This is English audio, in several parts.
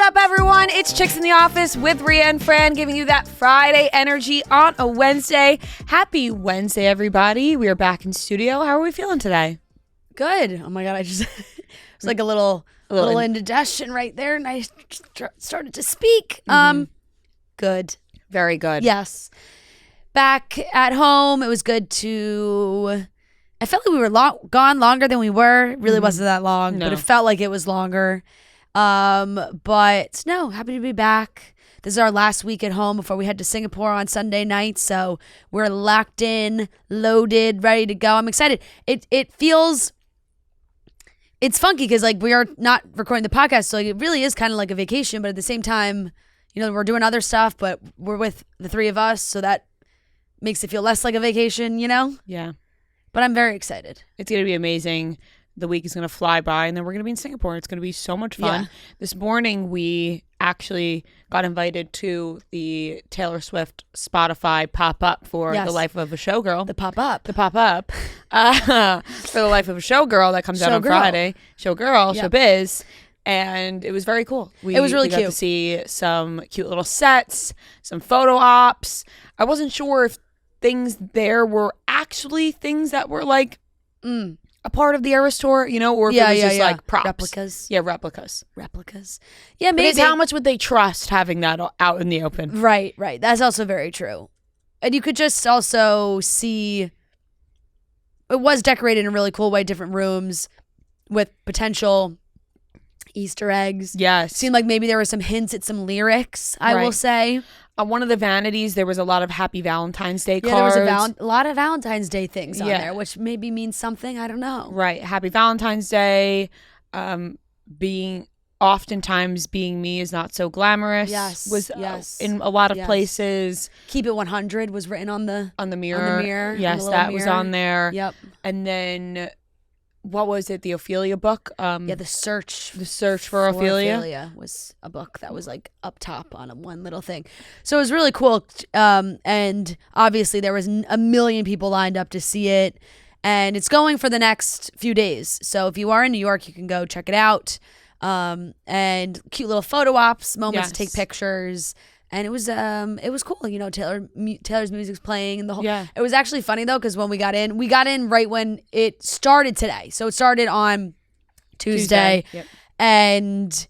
up, everyone? It's Chicks in the Office with Rhea and Fran, giving you that Friday energy on a Wednesday. Happy Wednesday, everybody. We are back in studio. How are we feeling today? Good. Oh my God, I just, it's like a little indigestion right there, and I started to speak. Good. Very good. Yes. Back at home, it was good to, I felt like we were gone longer than we were. It really wasn't that long, but it felt like it was longer. But no, happy to be back. This is our last week at home before we head to Singapore on Sunday night. So we're locked in, loaded, ready to go. I'm excited. It feels, it's funky because like we are not recording the podcast. So like, it really is kind of like a vacation, but at the same time, you know, we're doing other stuff, but we're with the three of us. So that makes it feel less like a vacation, you know? Yeah. But I'm very excited. It's going to be amazing. The week is going to fly by, and then we're going to be in Singapore. It's going to be so much fun. Yeah. This morning, we actually got invited to the Taylor Swift Spotify pop-up for The Life of a Showgirl. The pop-up. For The Life of a Showgirl that comes out on Friday. Showgirl, Showbiz. And it was very cool. It was really cute. We got to see some cute little sets, some photo ops. I wasn't sure if things there were actually things that were like... a part of the Eras tour, you know, or if it was just like props. Replicas. Yeah, replicas. Yeah, maybe. Because how much would they trust having that out in the open? Right. That's also very true. And you could just also see, it was decorated in a really cool way, different rooms with potential Easter eggs. Yes. Seemed like maybe there were some hints at some lyrics, I will say. On one of the vanities, there was a lot of Happy Valentine's Day cards. Yeah, there was a lot of Valentine's Day things on there, which maybe means something. I don't know. Right. Happy Valentine's Day. Oftentimes being me is not so glamorous. Was in a lot of places. Keep It 100 was written on the mirror. Yes, that was on there. Yep. And then... what was it? The Ophelia book? The Search for Ophelia was a book that was like up top on one little thing. So it was really cool. And obviously there was a million people lined up to see it. And it's going for the next few days. So if you are in New York, you can go check it out. And cute little photo ops, moments to take pictures. And it was cool, you know. Taylor's music's playing, and the whole. Yeah. It was actually funny though, because when we got in right when it started today. So it started on Tuesday. Yep. And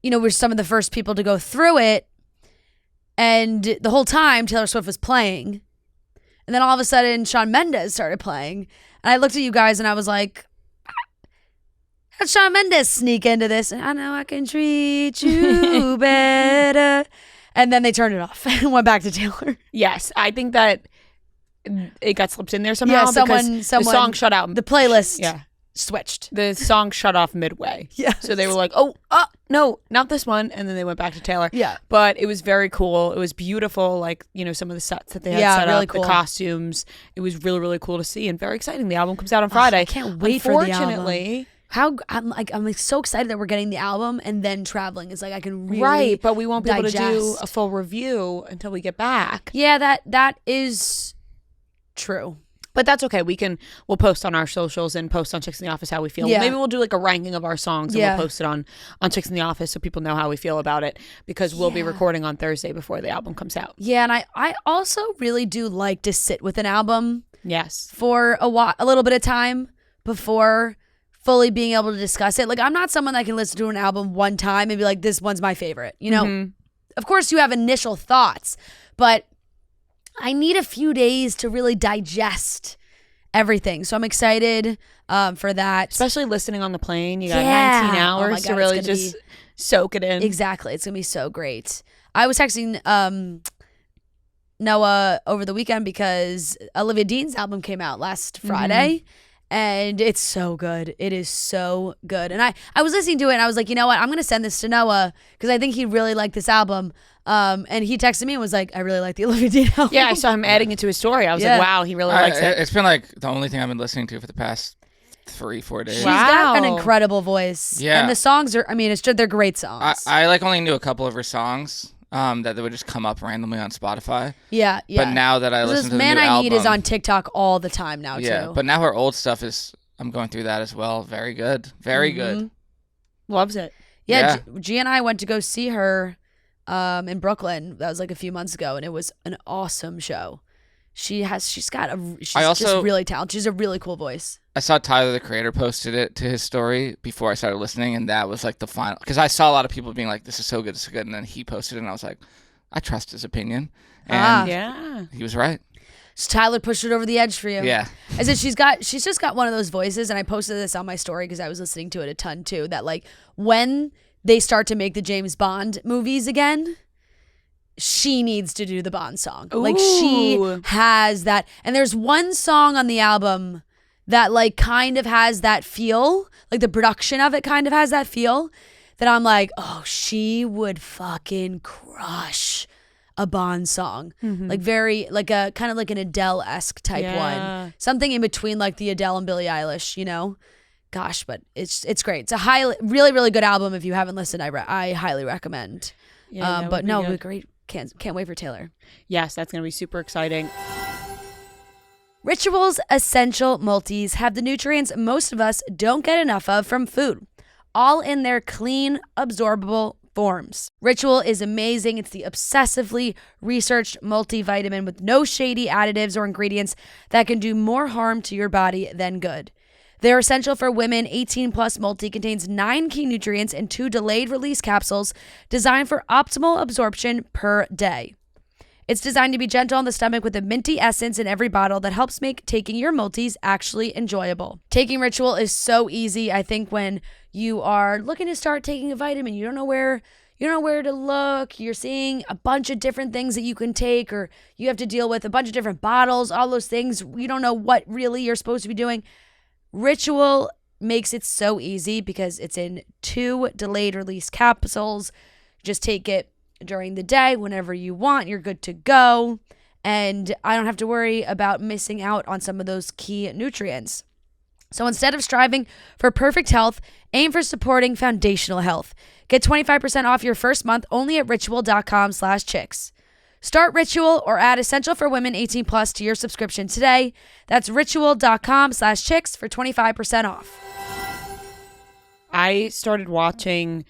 you know, we're some of the first people to go through it. And the whole time Taylor Swift was playing, and then all of a sudden Shawn Mendes started playing, and I looked at you guys and I was like, how'd Shawn Mendes sneak into this? And I know I can treat you better. And then they turned it off and went back to Taylor. Yes, I think that it got slipped in there somehow. Someone, the song shut out. The playlist switched. The song shut off midway. Yeah. So they were like, no, not this one. And then they went back to Taylor. Yeah. But it was very cool. It was beautiful. Like, you know, some of the sets that they had set really up, cool. The costumes. It was really, really cool to see and very exciting. The album comes out on Friday. I can't wait for the album. Unfortunately... I'm so excited that we're getting the album and then traveling. It's like I can really but we won't be able to do digest. a full review until we get back. Yeah, that is true. But that's okay. We'll post on our socials and post on Chicks in the Office how we feel. Yeah. Maybe we'll do like a ranking of our songs and we'll post it on Chicks in the Office so people know how we feel about it, because we'll be recording on Thursday before the album comes out. Yeah, and I also really do like to sit with an album. Yes. For a little bit of time before fully being able to discuss it. Like, I'm not someone that can listen to an album one time and be like, this one's my favorite. You know, Of course you have initial thoughts, but I need a few days to really digest everything. So I'm excited for that. Especially listening on the plane. You got 19 hours to really just soak it in. Exactly. It's going to be so great. I was texting Noah over the weekend because Olivia Dean's album came out last Friday. And it's so good. It is so good. And I was listening to it and I was like, you know what? I'm going to send this to Noah because I think he'd really like this album. And he texted me and was like, I really like the Olivia Dean album. Yeah, I saw him adding it to his story. I was like, wow, he really likes it. It's been like the only thing I've been listening to for the past 3-4 days. She's got an incredible voice. Yeah. And the songs are, they're great songs. I like only knew a couple of her songs. That they would just come up randomly on Spotify. Yeah. But now that I listen to the new album, Man I Need is on TikTok all the time now, too. But now her old stuff I'm going through that as well. Very good. Very good. Loves it. Yeah. G and I went to go see her in Brooklyn. That was like a few months ago, and it was an awesome show. She's just really talented. She's a really cool voice. I saw Tyler, the creator, posted it to his story before I started listening, and that was like the final. Because I saw a lot of people being like, "This is so good, so good," and then he posted it, and I was like, "I trust his opinion," and he was right. So Tyler pushed it over the edge for you. Yeah. I said she's just got one of those voices, and I posted this on my story because I was listening to it a ton too. That like when they start to make the James Bond movies again, she needs to do the Bond song. Ooh. Like she has that, and there's one song on the album that like kind of has that feel, like the production of it kind of has that feel that I'm like, oh, she would fucking crush a Bond song. Like very like a kind of like an Adele-esque type one. Something in between like the Adele and Billie Eilish, you know? Gosh, but it's great. It's a really, really good album. If you haven't listened, I highly recommend. But no, we're great. Can't wait for Taylor. Yes, that's going to be super exciting. Ritual's essential multis have the nutrients most of us don't get enough of from food, all in their clean, absorbable forms. Ritual is amazing. It's the obsessively researched multivitamin with no shady additives or ingredients that can do more harm to your body than good. They're essential for women. 18 Plus Multi contains 9 key nutrients and 2 delayed release capsules designed for optimal absorption per day. It's designed to be gentle on the stomach with a minty essence in every bottle that helps make taking your multis actually enjoyable. Taking Ritual is so easy. I think when you are looking to start taking a vitamin, you don't know where to look. You're seeing a bunch of different things that you can take, or you have to deal with a bunch of different bottles, all those things. You don't know what really you're supposed to be doing. Ritual makes it so easy because it's in 2 delayed release capsules. Just take it during the day whenever you want. You're good to go. And I don't have to worry about missing out on some of those key nutrients. So instead of striving for perfect health, aim for supporting foundational health. Get 25% off your first month only at ritual.com/chicks. Start Ritual or add Essential for Women 18 Plus to your subscription today. That's ritual.com/chicks for 25% off. I started watching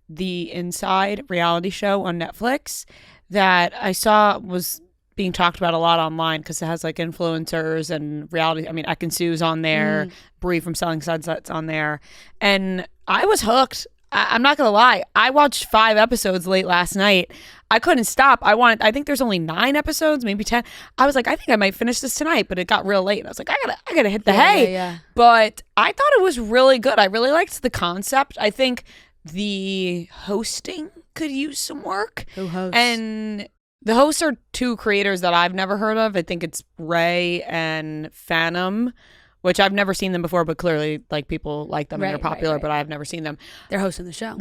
the Inside reality show on Netflix that I saw was being talked about a lot online because it has like influencers and reality. I mean, Ekansu's on there, Brie from Selling Sunsets on there. And I was hooked. I'm not going to lie. I watched 5 episodes late last night. I couldn't stop. I think there's only 9 episodes, maybe 10. I was like, I think I might finish this tonight, but it got real late. And I was like, I gotta hit the hay. Yeah. But I thought it was really good. I really liked the concept. I think the hosting could use some work. Who hosts? And the hosts are 2 creators that I've never heard of. I think it's Ray and Phantom, which I've never seen them before, but clearly like people like them and they're popular, but I've never seen them. They're hosting the show.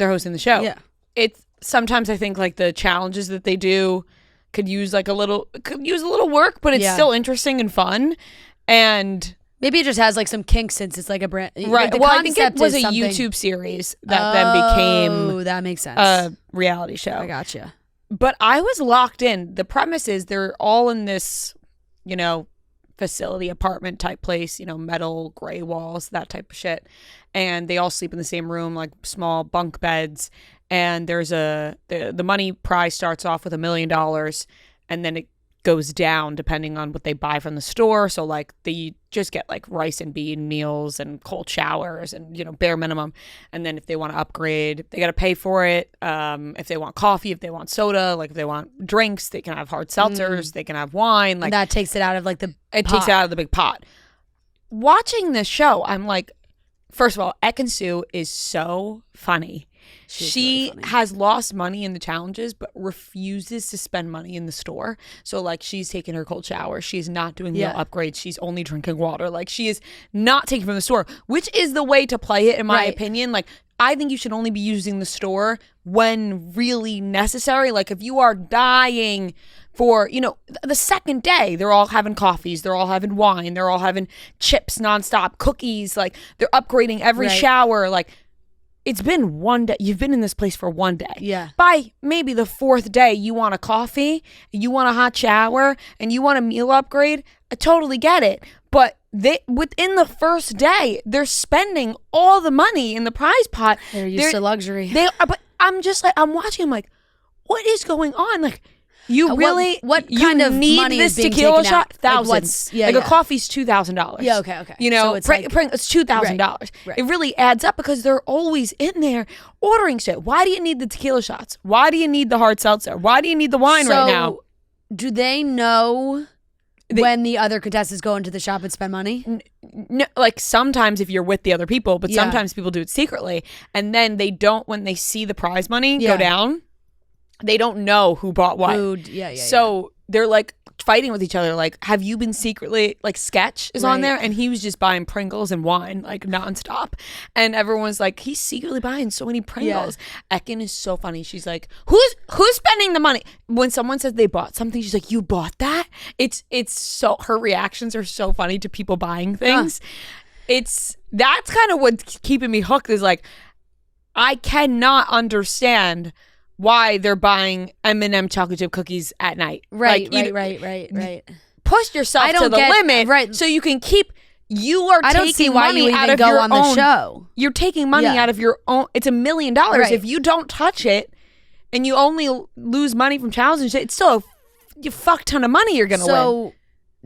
Yeah. It's sometimes I think like the challenges that they do could use a little work, but it's still interesting and fun. And maybe it just has like some kinks since it's like a brand. Right. Well, I think it was a YouTube series that then became that makes sense. A reality show. I gotcha. But I was locked in. The premise is they're all in this, facility apartment type place, metal gray walls, that type of shit. And they all sleep in the same room, like small bunk beds. And there's the money prize starts off with $1 million, and then it goes down depending on what they buy from the store. So like they just get like rice and bean meals and cold showers and bare minimum. And then if they want to upgrade, they got to pay for it. If they want coffee, if they want soda, like if they want drinks, they can have hard seltzers, they can have wine. Like and that takes it out of like the it takes it out of the big pot. Watching this show, I'm like, first of all, Ekansu is so funny. She really has lost money in the challenges, but refuses to spend money in the store. So, like, she's taking her cold shower. She's not doing meal upgrades. She's only drinking water. Like, she is not taking from the store, which is the way to play it, in my opinion. Like, I think you should only be using the store when really necessary. Like, if you are dying for, the second day, they're all having coffees. They're all having wine. They're all having chips nonstop, cookies. Like, they're upgrading every shower. Like, it's been one day. You've been in this place for one day. Yeah. By maybe the 4th day, you want a coffee, you want a hot shower, and you want a meal upgrade. I totally get it. But within the first day, they're spending all the money in the prize pot. They're used to luxury. But I'm just like, I'm watching. I'm like, what is going on? Like, you really what kind of need money this is being tequila taken shot? out? Thousands. Like, a coffee's $2,000. Yeah, okay. You know, so it's like, it's $2,000. Right. It really adds up because they're always in there ordering shit. Why do you need the tequila shots? Why do you need the hard seltzer? Why do you need the wine right now? Do they know when the other contestants go into the shop and spend money? No, like sometimes if you're with the other people, but sometimes people do it secretly, and then they don't, when they see the prize money go down, they don't know who bought what. Food, so they're like fighting with each other. Like, have you been secretly, like Sketch is on there, and he was just buying Pringles and wine like nonstop, and everyone's like, he's secretly buying so many Pringles. Ekin is so funny. She's like, who's spending the money? When someone says they bought something, she's like, you bought that? It's so, her reactions are so funny to people buying things. That's kind of what's keeping me hooked, is like, I cannot understand why they're buying M&M chocolate chip cookies at night. Right. Push yourself to the limit, right? So you can keep. You are I don't taking see why money you out even of go your on own. the show. You're taking money out of your own. It's $1 million. Right. If you don't touch it, and you only lose money from challenges and shit, it's still a fuck ton of money you're gonna win. So,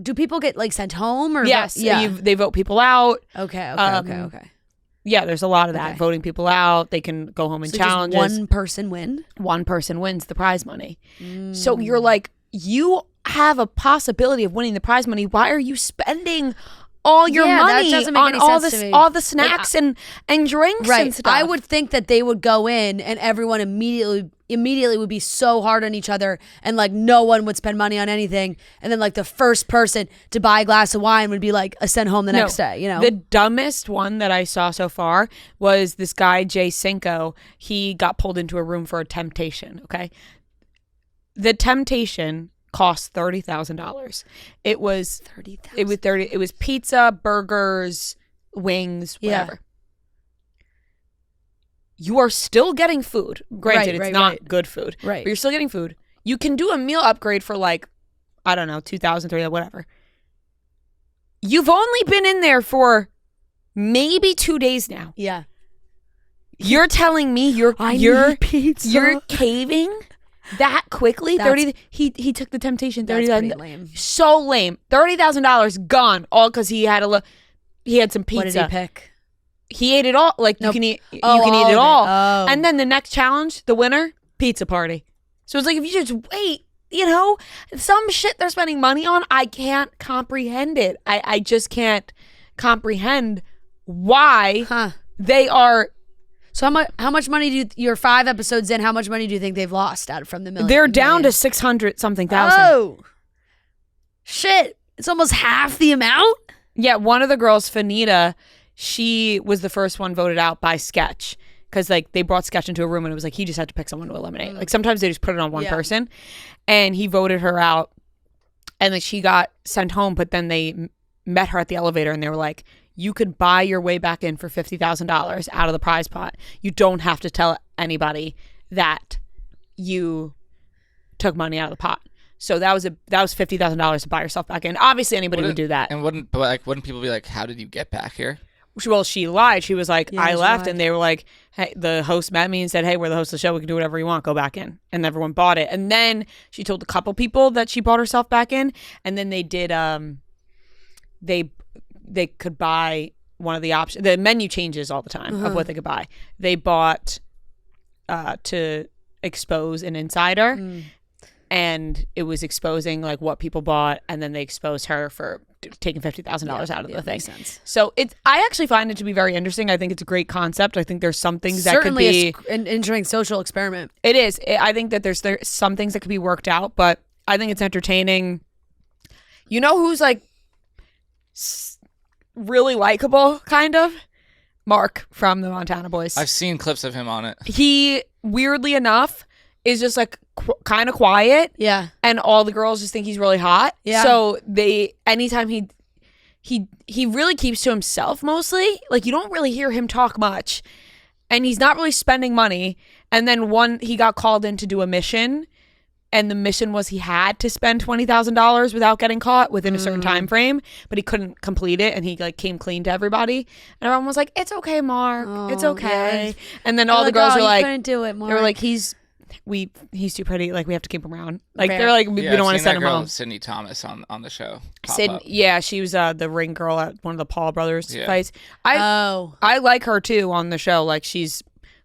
do people get like sent home or? Yes. They vote people out. Okay. Yeah, there's a lot of that. Voting people out. They can go home and challenges. Just one person win? One person wins the prize money. So you're like, you have a possibility of winning the prize money. Why are you spending all your money that doesn't make on any all sense to me. all the snacks and drinks and stuff? I would think that they would go in and everyone immediately would be so hard on each other, and like no one would spend money on anything, and then like the first person to buy a glass of wine would be like sent home the next day. You know, the dumbest one that I saw so far was this guy Jay Cinco. He got pulled into a room for a temptation. Okay, the temptation cost $30,000. It was $30,000. It was 30. It was pizza, burgers, wings, whatever. You are still getting food. Granted, it's not good food. Right. But you're still getting food. You can do a meal upgrade for like, I don't know, $2,000, $3,000, whatever. You've only been in there for maybe 2 days now. Yeah. You're telling me you're caving that quickly? He took the temptation. $30,000. So lame. $30,000 gone. All because he had some pizza. What did he pick? He ate it all. Like you can eat it all. Oh. And then the next challenge, the winner, pizza party. So it's like, if you just wait, some shit they're spending money on, I can't comprehend it. I just can't comprehend why they are. So how much money you're 5 episodes in, how much money do you think they've lost out from the million? They're down to 600 something thousand. Oh, shit. It's almost half the amount? Yeah, one of the girls, Fanita, she was the first one voted out by Sketch, because like they brought Sketch into a room and it was like he just had to pick someone to eliminate. Like sometimes they just put it on one person, and he voted her out, and then she got sent home. But then they met her at the elevator and they were like, you could buy your way back in for $50,000 out of the prize pot. You don't have to tell anybody that you took money out of the pot. So that was $50,000 to buy yourself back in. Obviously, anybody would do that. And wouldn't people be like, how did you get back here? Well, she lied. She was like, I left, and they were like, hey, the host met me and said, hey, we're the host of the show. We can do whatever you want. Go back in. And everyone bought it. And then she told a couple people that she bought herself back in. And then they did, they could buy one of the options. The menu changes all the time of what they could buy. They bought to expose an insider. And it was exposing like what people bought, and then they exposed her for taking $50,000 out of the thing. Makes sense. So I actually find it to be very interesting. I think it's a great concept. I think there's some things that could be an interesting social experiment. It is. I think that there's some things that could be worked out, but I think it's entertaining. You know who's like really likable, kind of? Mark from the Montana Boys. I've seen clips of him on it. He, weirdly enough, is just like kind of quiet. Yeah. And all the girls just think he's really hot. Yeah. So anytime he really keeps to himself mostly. Like you don't really hear him talk much. And he's not really spending money. And then he got called in to do a mission and the mission was he had to spend $20,000 without getting caught within a certain time frame, but he couldn't complete it, and he like came clean to everybody, and everyone was like, "It's okay, Mark, it's okay." Yeah. And then all the girls were like, "Couldn't do it, Mark." They were like, "He's too pretty. Like we have to keep him around." Like they're like, "We don't want to send him home." Sydney Thomas on the show. Yeah, she was the ring girl at one of the Paul brothers fights. I like her too on the show. Like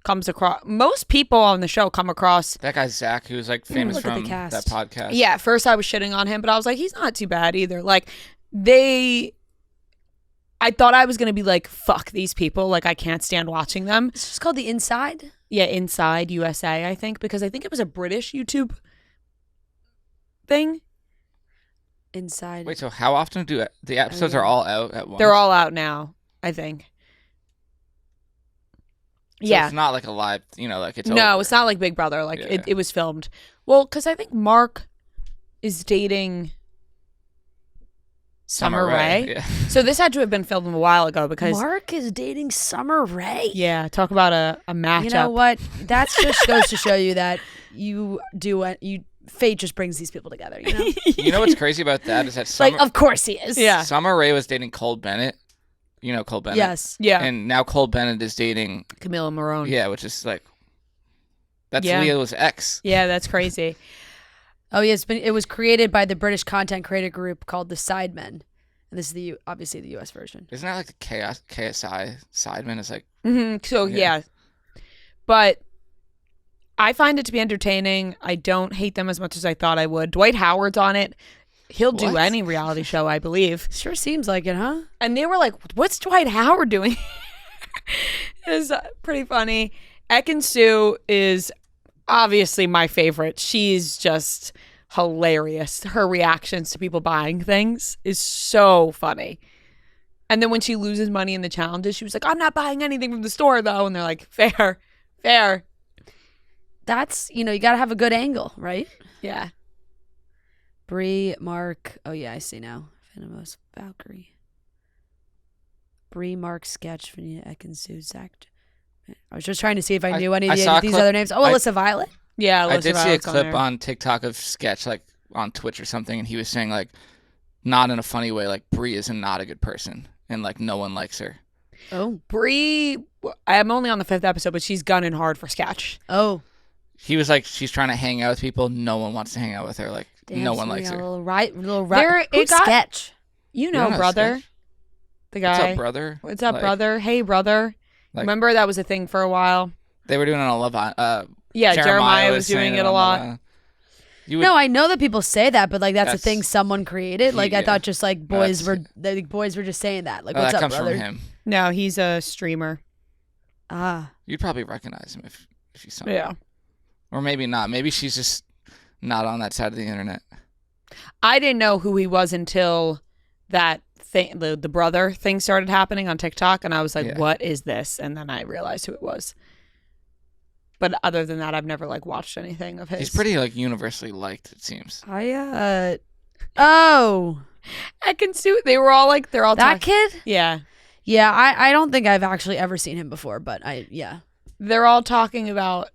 comes across, most people on the show come across that guy Zach, who's like famous from that podcast. Yeah, at first I was shitting on him, but I was like, he's not too bad either. Like I thought I was gonna be like, fuck these people, like I can't stand watching them. It's just called The Inside. Yeah, Inside USA, I think, because I think it was a British YouTube thing. Inside. Wait, so how often do the episodes are all out at once? They're all out now, I think. So it's not like a live, like it's No, over. It's not like Big Brother. Like it was filmed. Well, because I think Mark is dating Summer Rae. Yeah. So this had to have been filmed a while ago because Mark is dating Summer Rae. Yeah, talk about a matchup. You know what? That just goes to show you that fate just brings these people together. You know. You know what's crazy about that is that like, of course he is. Yeah. Summer Rae was dating Cole Bennett. You know Cole Bennett? Yes. Yeah. And now Cole Bennett is dating Camilla Morone. Yeah, which is like, that's Leo's ex. Yeah, that's crazy. Oh, yeah, it was created by the British content creator group called the Sidemen. And this is obviously the US version. Isn't that like the KSI Sidemen? It's like... Mm-hmm. So, yeah. But I find it to be entertaining. I don't hate them as much as I thought I would. Dwight Howard's on it. He'll do any reality show, I believe. Sure seems like it, huh? And they were like, what's Dwight Howard doing? It's pretty funny. Ekin-Su is obviously my favorite. She's just hilarious. Her reactions to people buying things is so funny. And then when she loses money in the challenges, she was like, I'm not buying anything from the store, though. And they're like, fair. That's, you got to have a good angle, right? Yeah. Brie, Mark. Oh, yeah, I see now. Venomous Valkyrie. Brie, Mark, Sketch, Vanita, Ekin-Su, Zach. I was just trying to see if I knew any of these other names. Oh, Alyssa Violet. Yeah, I did see a clip on TikTok of Sketch, like on Twitch or something, and he was saying, like, not in a funny way, like, Brie is not a good person, and, like, no one likes her. Oh. Brie, I'm only on the 5th episode, but she's gunning hard for Sketch. Oh. He was like, she's trying to hang out with people. No one wants to hang out with her. Like, no one likes her. Who's Sketch? You know brother. Sketch? The guy. What's up, brother? What's up, brother? Hey, brother. Like, remember that was a thing for a while? They were doing it on Love yeah, Jeremiah was doing it a lot. No, I know that people say that, but like that's a thing someone created. Like I thought just like boys were just saying that. Like, what's that up, comes brother? from him. No, he's a streamer. Ah. You'd probably recognize him if you saw him. Yeah. Or maybe not. Maybe she's just not on that side of the internet. I didn't know who he was until that thing, the brother thing started happening on TikTok, and I was like, what is this? And then I realized who it was. But other than that, I've never like watched anything of his. He's pretty like universally liked, it seems. Ekin-Su, they're all that kid? Yeah. Yeah, I don't think I've actually ever seen him before, but they're all talking about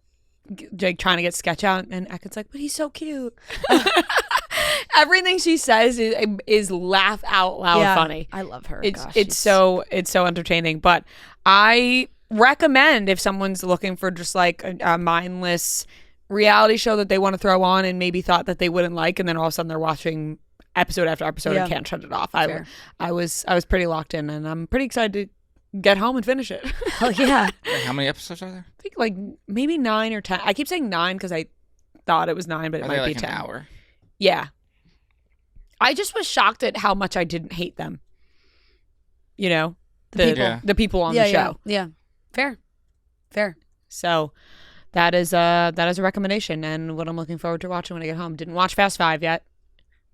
like trying to get Sketch out, and Ekin's like, but he's so cute. Everything she says is laugh out loud funny. I love her. It's so entertaining. But I recommend if someone's looking for just like a mindless reality show that they want to throw on and maybe thought that they wouldn't like, and then all of a sudden they're watching episode after episode and can't shut it off. I was pretty locked in, and I'm pretty excited to get home and finish it. Hell yeah. Wait, how many episodes are there? I think like maybe 9 or 10. I keep saying 9 because I thought it was 9, but it might be 10. An hour? Yeah. I just was shocked at how much I didn't hate them. You know, the people on the show. Yeah. Fair. So that is a recommendation, and what I'm looking forward to watching when I get home. Didn't watch Fast 5 yet.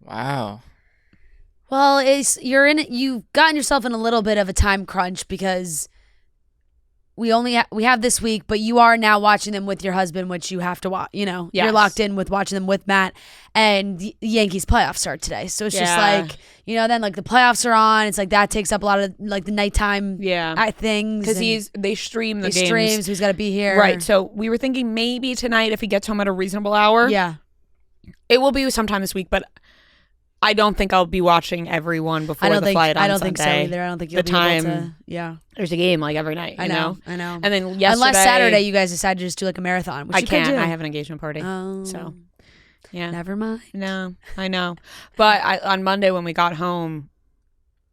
Wow. Well, you've gotten yourself in a little bit of a time crunch because we have this week, but you are now watching them with your husband, which you have to watch. You're locked in with watching them with Matt, and the Yankees playoffs start today. So it's just like, then like the playoffs are on. It's like that takes up a lot of like the nighttime things. Because they stream the games. So he's got to be here. Right. So we were thinking maybe tonight if he gets home at a reasonable hour. Yeah. It will be sometime this week, but I don't think I'll be watching everyone before the flight on Sunday. I don't think so either. I don't think you'll be able to. Yeah. There's a game like every night. I know. And then yesterday, unless Saturday you guys decide to just do like a marathon, which I you can't. could do. I have an engagement party. So yeah. Never mind. No, I know. But on Monday when we got home,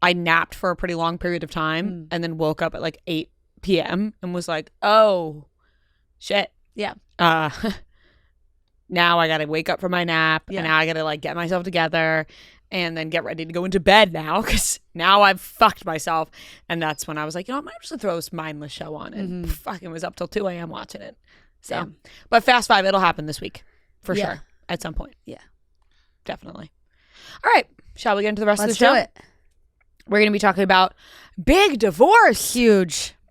I napped for a pretty long period of time and then woke up at like 8 p.m. and was like, oh shit. Yeah. Now I gotta wake up from my nap and now I gotta like get myself together and then get ready to go into bed now because now I've fucked myself. And that's when I was like, I might just throw this mindless show on and fucking was up till 2 a.m. watching it. So, but Fast 5, it'll happen this week for sure at some point. Yeah, definitely. All right, shall we get into the rest of the show? Let's do it. We're gonna be talking about big divorce.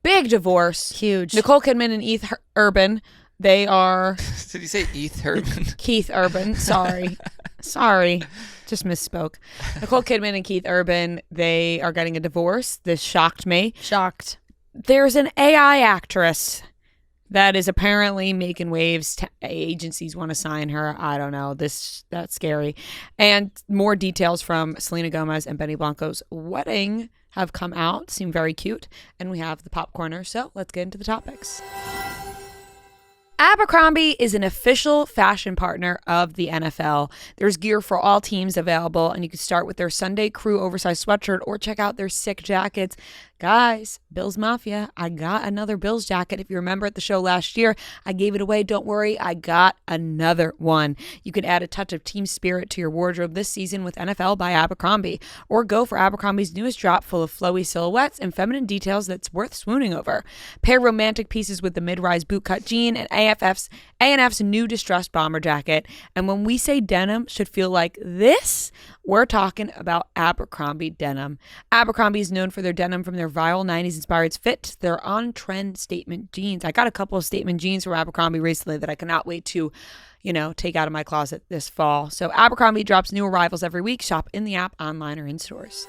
Big divorce. Huge. Nicole Kidman and Keith Urban. They are. Did you say Keith Urban? Keith Urban. Sorry. Just misspoke. Nicole Kidman and Keith Urban, they are getting a divorce. This shocked me. Shocked. There's an AI actress that is apparently making waves. Agencies want to sign her. I don't know. That's scary. And more details from Selena Gomez and Benny Blanco's wedding have come out. Seem very cute. And we have the popcorner. So let's get into the topics. Abercrombie is an official fashion partner of the NFL. There's gear for all teams available, and you can start with their Sunday Crew oversized sweatshirt or check out their sick jackets. Guys, Bills Mafia, I got another Bills jacket. If you remember at the show last year, I gave it away. Don't worry, I got another one. You can add a touch of team spirit to your wardrobe this season with NFL by Abercrombie, or go for Abercrombie's newest drop full of flowy silhouettes and feminine details that's worth swooning over. Pair romantic pieces with the mid-rise bootcut jean and A&F's new distressed bomber jacket. And when we say denim should feel like this, we're talking about Abercrombie denim. Abercrombie is known for their denim from their viral 90s inspired fit, their on-trend statement jeans. I got a couple of statement jeans from Abercrombie recently that I cannot wait to, take out of my closet this fall. So Abercrombie drops new arrivals every week. Shop in the app, online, or in stores.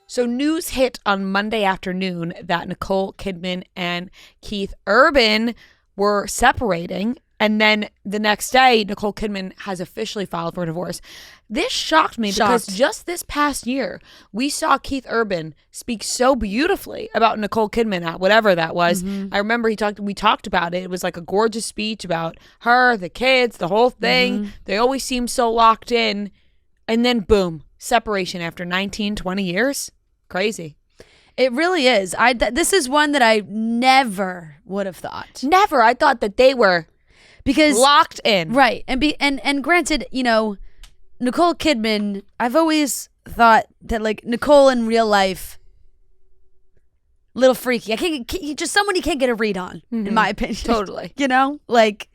So news hit on Monday afternoon that Nicole Kidman and Keith Urban were separating. And then the next day, Nicole Kidman has officially filed for a divorce. This shocked me because just this past year, we saw Keith Urban speak so beautifully about Nicole Kidman at whatever that was. I remember we talked about it. It was like a gorgeous speech about her, the kids, the whole thing. They always seemed so locked in. And then boom, separation after 19, 20 years. Crazy. It really is. This is one that I never would have thought. Never. I thought that they were because locked in. Right. And granted, Nicole Kidman, I've always thought that like Nicole in real life, little freaky. I can't just someone you can't get a read on, in my opinion. Totally. Like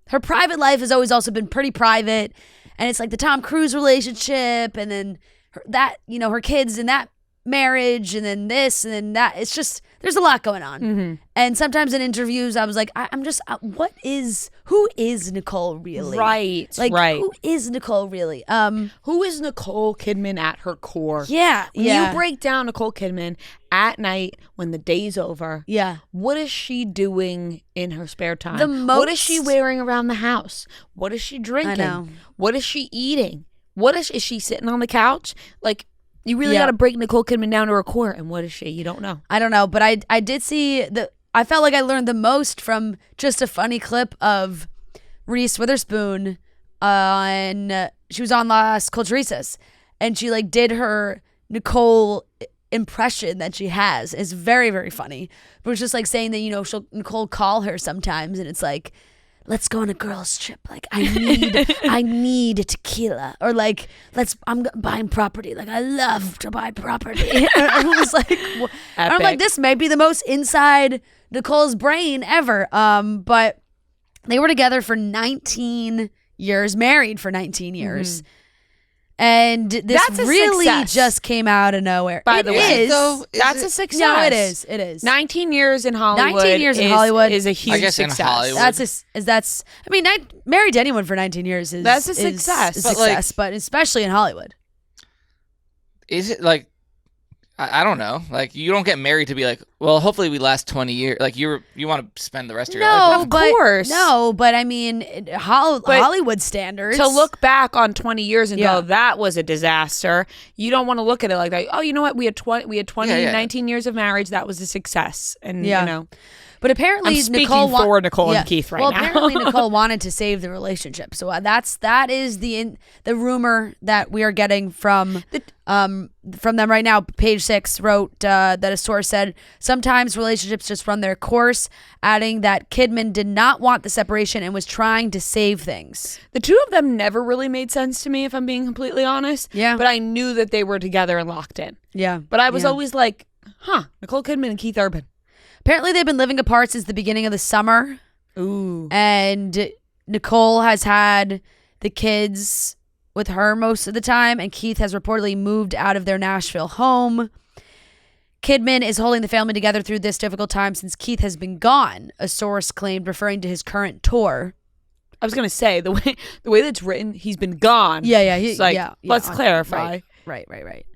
her private life has always also been pretty private, and it's like the Tom Cruise relationship, and then her kids in that marriage, and then this and then that. It's just there's a lot going on. And sometimes in interviews I was like, I'm just who is Nicole really? Right. Like who is Nicole really? Who is Nicole Kidman at her core? Yeah. When you break down Nicole Kidman at night when the day's over, what is she doing in her spare time? What is she wearing around the house? What is she drinking? I know. What is she eating? Is she sitting on the couch? Like, you really got to break Nicole Kidman down to her core. And what is she? You don't know. I don't know. But I did see I felt like I learned the most from just a funny clip of Reese Witherspoon she was on Las Culturistas, and she like did her Nicole impression that she has. It's very, very funny. But it's just like saying that, Nicole call her sometimes, and it's like, let's go on a girls trip. Like I need a tequila, or like I'm buying property. Like I love to buy property. I was like, I'm like, this may be the most inside Nicole's brain ever. But they were together for 19 years, married for 19 years. And this really just came out of nowhere. By the way, that's a success. No, it is. It is. 19 years in Hollywood. 19 years in Hollywood is a huge success. In Hollywood. Married to anyone for 19 years is that's a success. But especially in Hollywood. Is it like? I don't know. Like, you don't get married to be like, well, hopefully we last 20 years. Like, you want to spend the rest of your life. Of course. No, but I mean, Hollywood standards. To look back on 20 years and go, that was a disaster. You don't want to look at it like that. Oh, you know what? We had 19 years of marriage. That was a success. And, you know. But apparently, I'm speaking for Nicole and Keith now. Well, apparently Nicole wanted to save the relationship. So that is the rumor that we are getting from them right now. Page 6 wrote that a source said sometimes relationships just run their course, adding that Kidman did not want the separation and was trying to save things. The two of them never really made sense to me, if I'm being completely honest. Yeah. But I knew that they were together and locked in. Yeah. But I was always like, Nicole Kidman and Keith Urban. Apparently, they've been living apart since the beginning of the summer. Ooh. And Nicole has had the kids with her most of the time, and Keith has reportedly moved out of their Nashville home. Kidman is holding the family together through this difficult time since Keith has been gone, a source claimed, referring to his current tour. I was gonna say the way that's written, he's been gone. Yeah. Let's clarify. Right.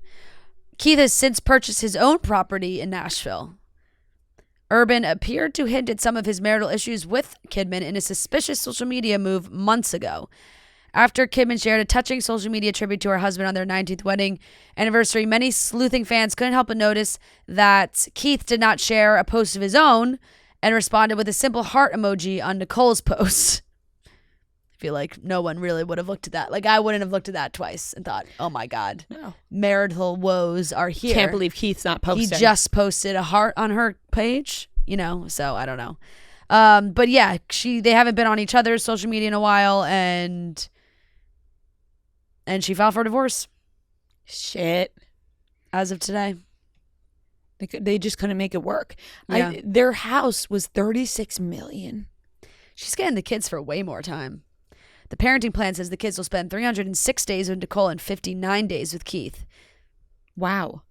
Keith has since purchased his own property in Nashville. Urban appeared to hint at some of his marital issues with Kidman in a suspicious social media move months ago. After Kidman shared a touching social media tribute to her husband on their 19th wedding anniversary, many sleuthing fans couldn't help but notice that Keith did not share a post of his own and responded with a simple heart emoji on Nicole's post. I feel like no one really would have looked at that. Like, I wouldn't have looked at that twice and thought, oh my God, marital woes are here. Can't believe Keith's not posting. He just posted a heart on her page, so I don't know. But yeah, they haven't been on each other's social media in a while, and she filed for divorce. Shit. As of today. They just couldn't make it work. Yeah. Their house was $36 million. She's getting the kids for way more time. The parenting plan says the kids will spend 306 days with Nicole and 59 days with Keith. Wow.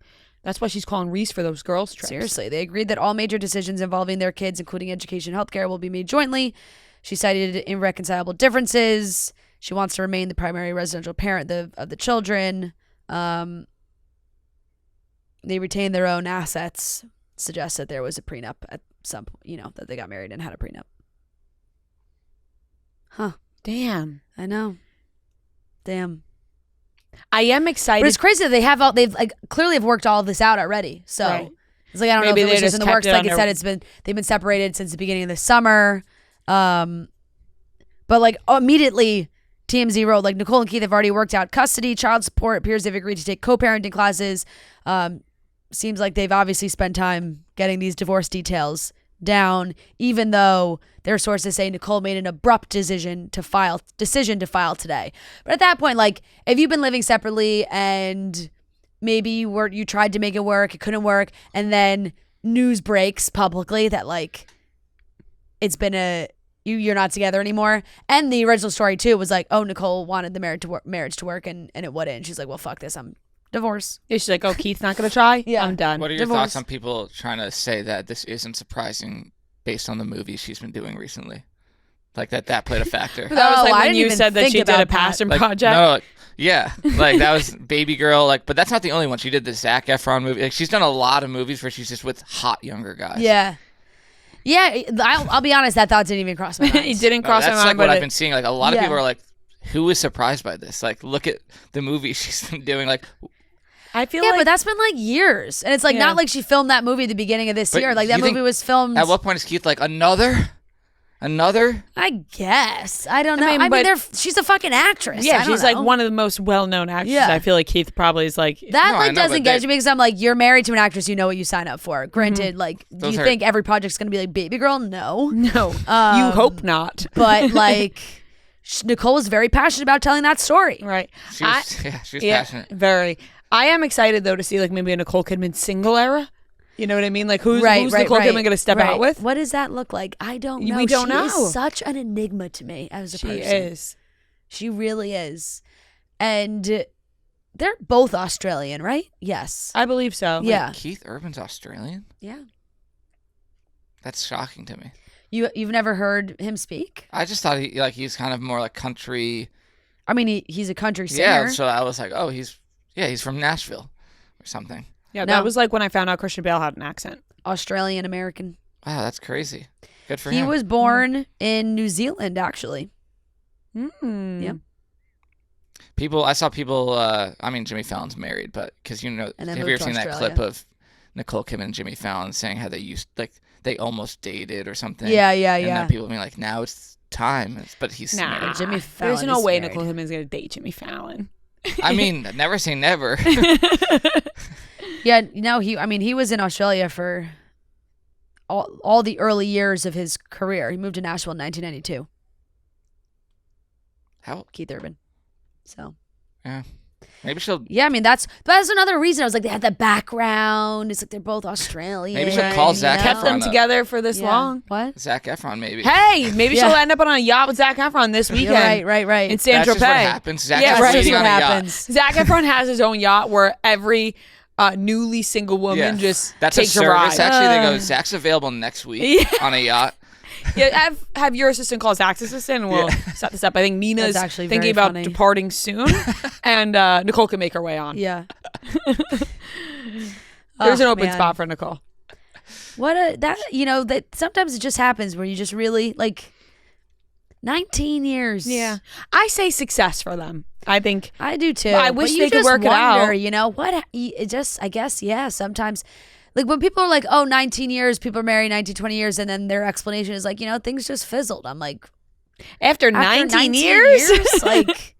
That's why she's calling Reese for those girls' trips. Seriously. They agreed that all major decisions involving their kids, including education and healthcare, will be made jointly. She cited irreconcilable differences. She wants to remain the primary residential parent of the children. They retain their own assets. Suggests that there was a prenup at some point, that they got married and had a prenup. Huh. Damn. I know. Damn. I am excited. But it's crazy that they've clearly have worked all of this out already. So it's like, I don't know if it was just in the works. Like it said, they've been separated since the beginning of the summer. But immediately TMZ wrote, Nicole and Keith have already worked out custody, child support. Appears they've agreed to take co-parenting classes. Seems like they've obviously spent time getting these divorce details down, even though their sources say Nicole made an abrupt decision to file today. But at that point, if you've been living separately and maybe you tried to make it work, it couldn't work, and then news breaks publicly that it's been you're not together anymore. And the original story too was Nicole wanted the marriage to work and it wouldn't. And she's like, well, fuck this, I'm divorce. Yeah, she's like, oh, Keith's not going to try? Yeah. I'm done. What are your thoughts on people trying to say that this isn't surprising based on the movies she's been doing recently? That played a factor. That was when you said that she did a passion project. No, that was Baby Girl. But that's not the only one. She did the Zac Efron movie. She's done a lot of movies where she's just with hot younger guys. Yeah. Yeah, I'll be honest, that thought didn't even cross my mind. It didn't cross my mind. That's what I've been seeing. A lot of people are like, who is surprised by this? Look at the movie she's been doing. I feel but that's been years. And it's not like she filmed that movie at the beginning of this year. That movie was filmed. At what point is Keith another? I guess. I don't know. I mean she's a fucking actress. Yeah, she's one of the most well-known actresses. Yeah. I feel like Keith probably is that doesn't get you because I'm you're married to an actress, you know what you sign up for. Granted, do you think every project's going to be Baby Girl? No. No. You hope not. But Nicole was very passionate about telling that story. Right. She was passionate. Very. I am excited though to see maybe a Nicole Kidman single era. You know what I mean? Who's Nicole Kidman going to step out with? What does that look like? I don't know. We don't know. She is such an enigma to me as a person. She is. She really is. And they're both Australian, right? Yes. I believe so. Yeah. Wait, Keith Urban's Australian? Yeah. That's shocking to me. You've never heard him speak? I just thought he's kind of more country. I mean, he's a country singer. Yeah, so I was oh, he's from Nashville or something. Yeah, that was like when I found out Christian Bale had an accent. Australian American. Wow, that's crazy. Good for him. He was born in New Zealand, actually. Yeah. I saw people, I mean, Jimmy Fallon's married, but because have you ever seen that clip of Nicole Kidman and Jimmy Fallon saying how they almost dated or something? Yeah. And then people being like, now it's time. But he's married. Jimmy Fallon. There's no way married. Nicole Kidman's going to date Jimmy Fallon. I mean, never say never. Yeah, no, he was in Australia for all the early years of his career. He moved to Nashville in 1992. How? Keith Urban. So. Yeah. Maybe she'll. Yeah, I mean that's another reason. I was like, they had that background. It's like they're both Australian. Maybe she'll call Zac Efron. Kept them together for this long. What? Zac Efron, maybe. Hey, maybe she'll end up on a yacht with Zac Efron this weekend. Right. In San That's just what Tropez. happens. Zac Yeah, Efron's right. sitting That's on what a yacht. happens. Zac Efron has his own yacht where every newly single woman just That's takes a service. ride. Actually, they go, Zach's available next week on a yacht. Yeah, have your assistant call Zach's assistant and we'll set this up. I think Nina's That's actually thinking very about funny. departing soon and Nicole can make her way on. Yeah. There's an open man. spot for Nicole. That sometimes it just happens where you just really 19 years. Yeah. I say success for them. I think I do too. I wish But they you could just work it out. wonder, you know what? It just, I guess, yeah. Sometimes, like when people are like, "Oh, 19 years, people are married 19, 20 years," and then their explanation is like, things just fizzled. I'm like, after 19 years? Like,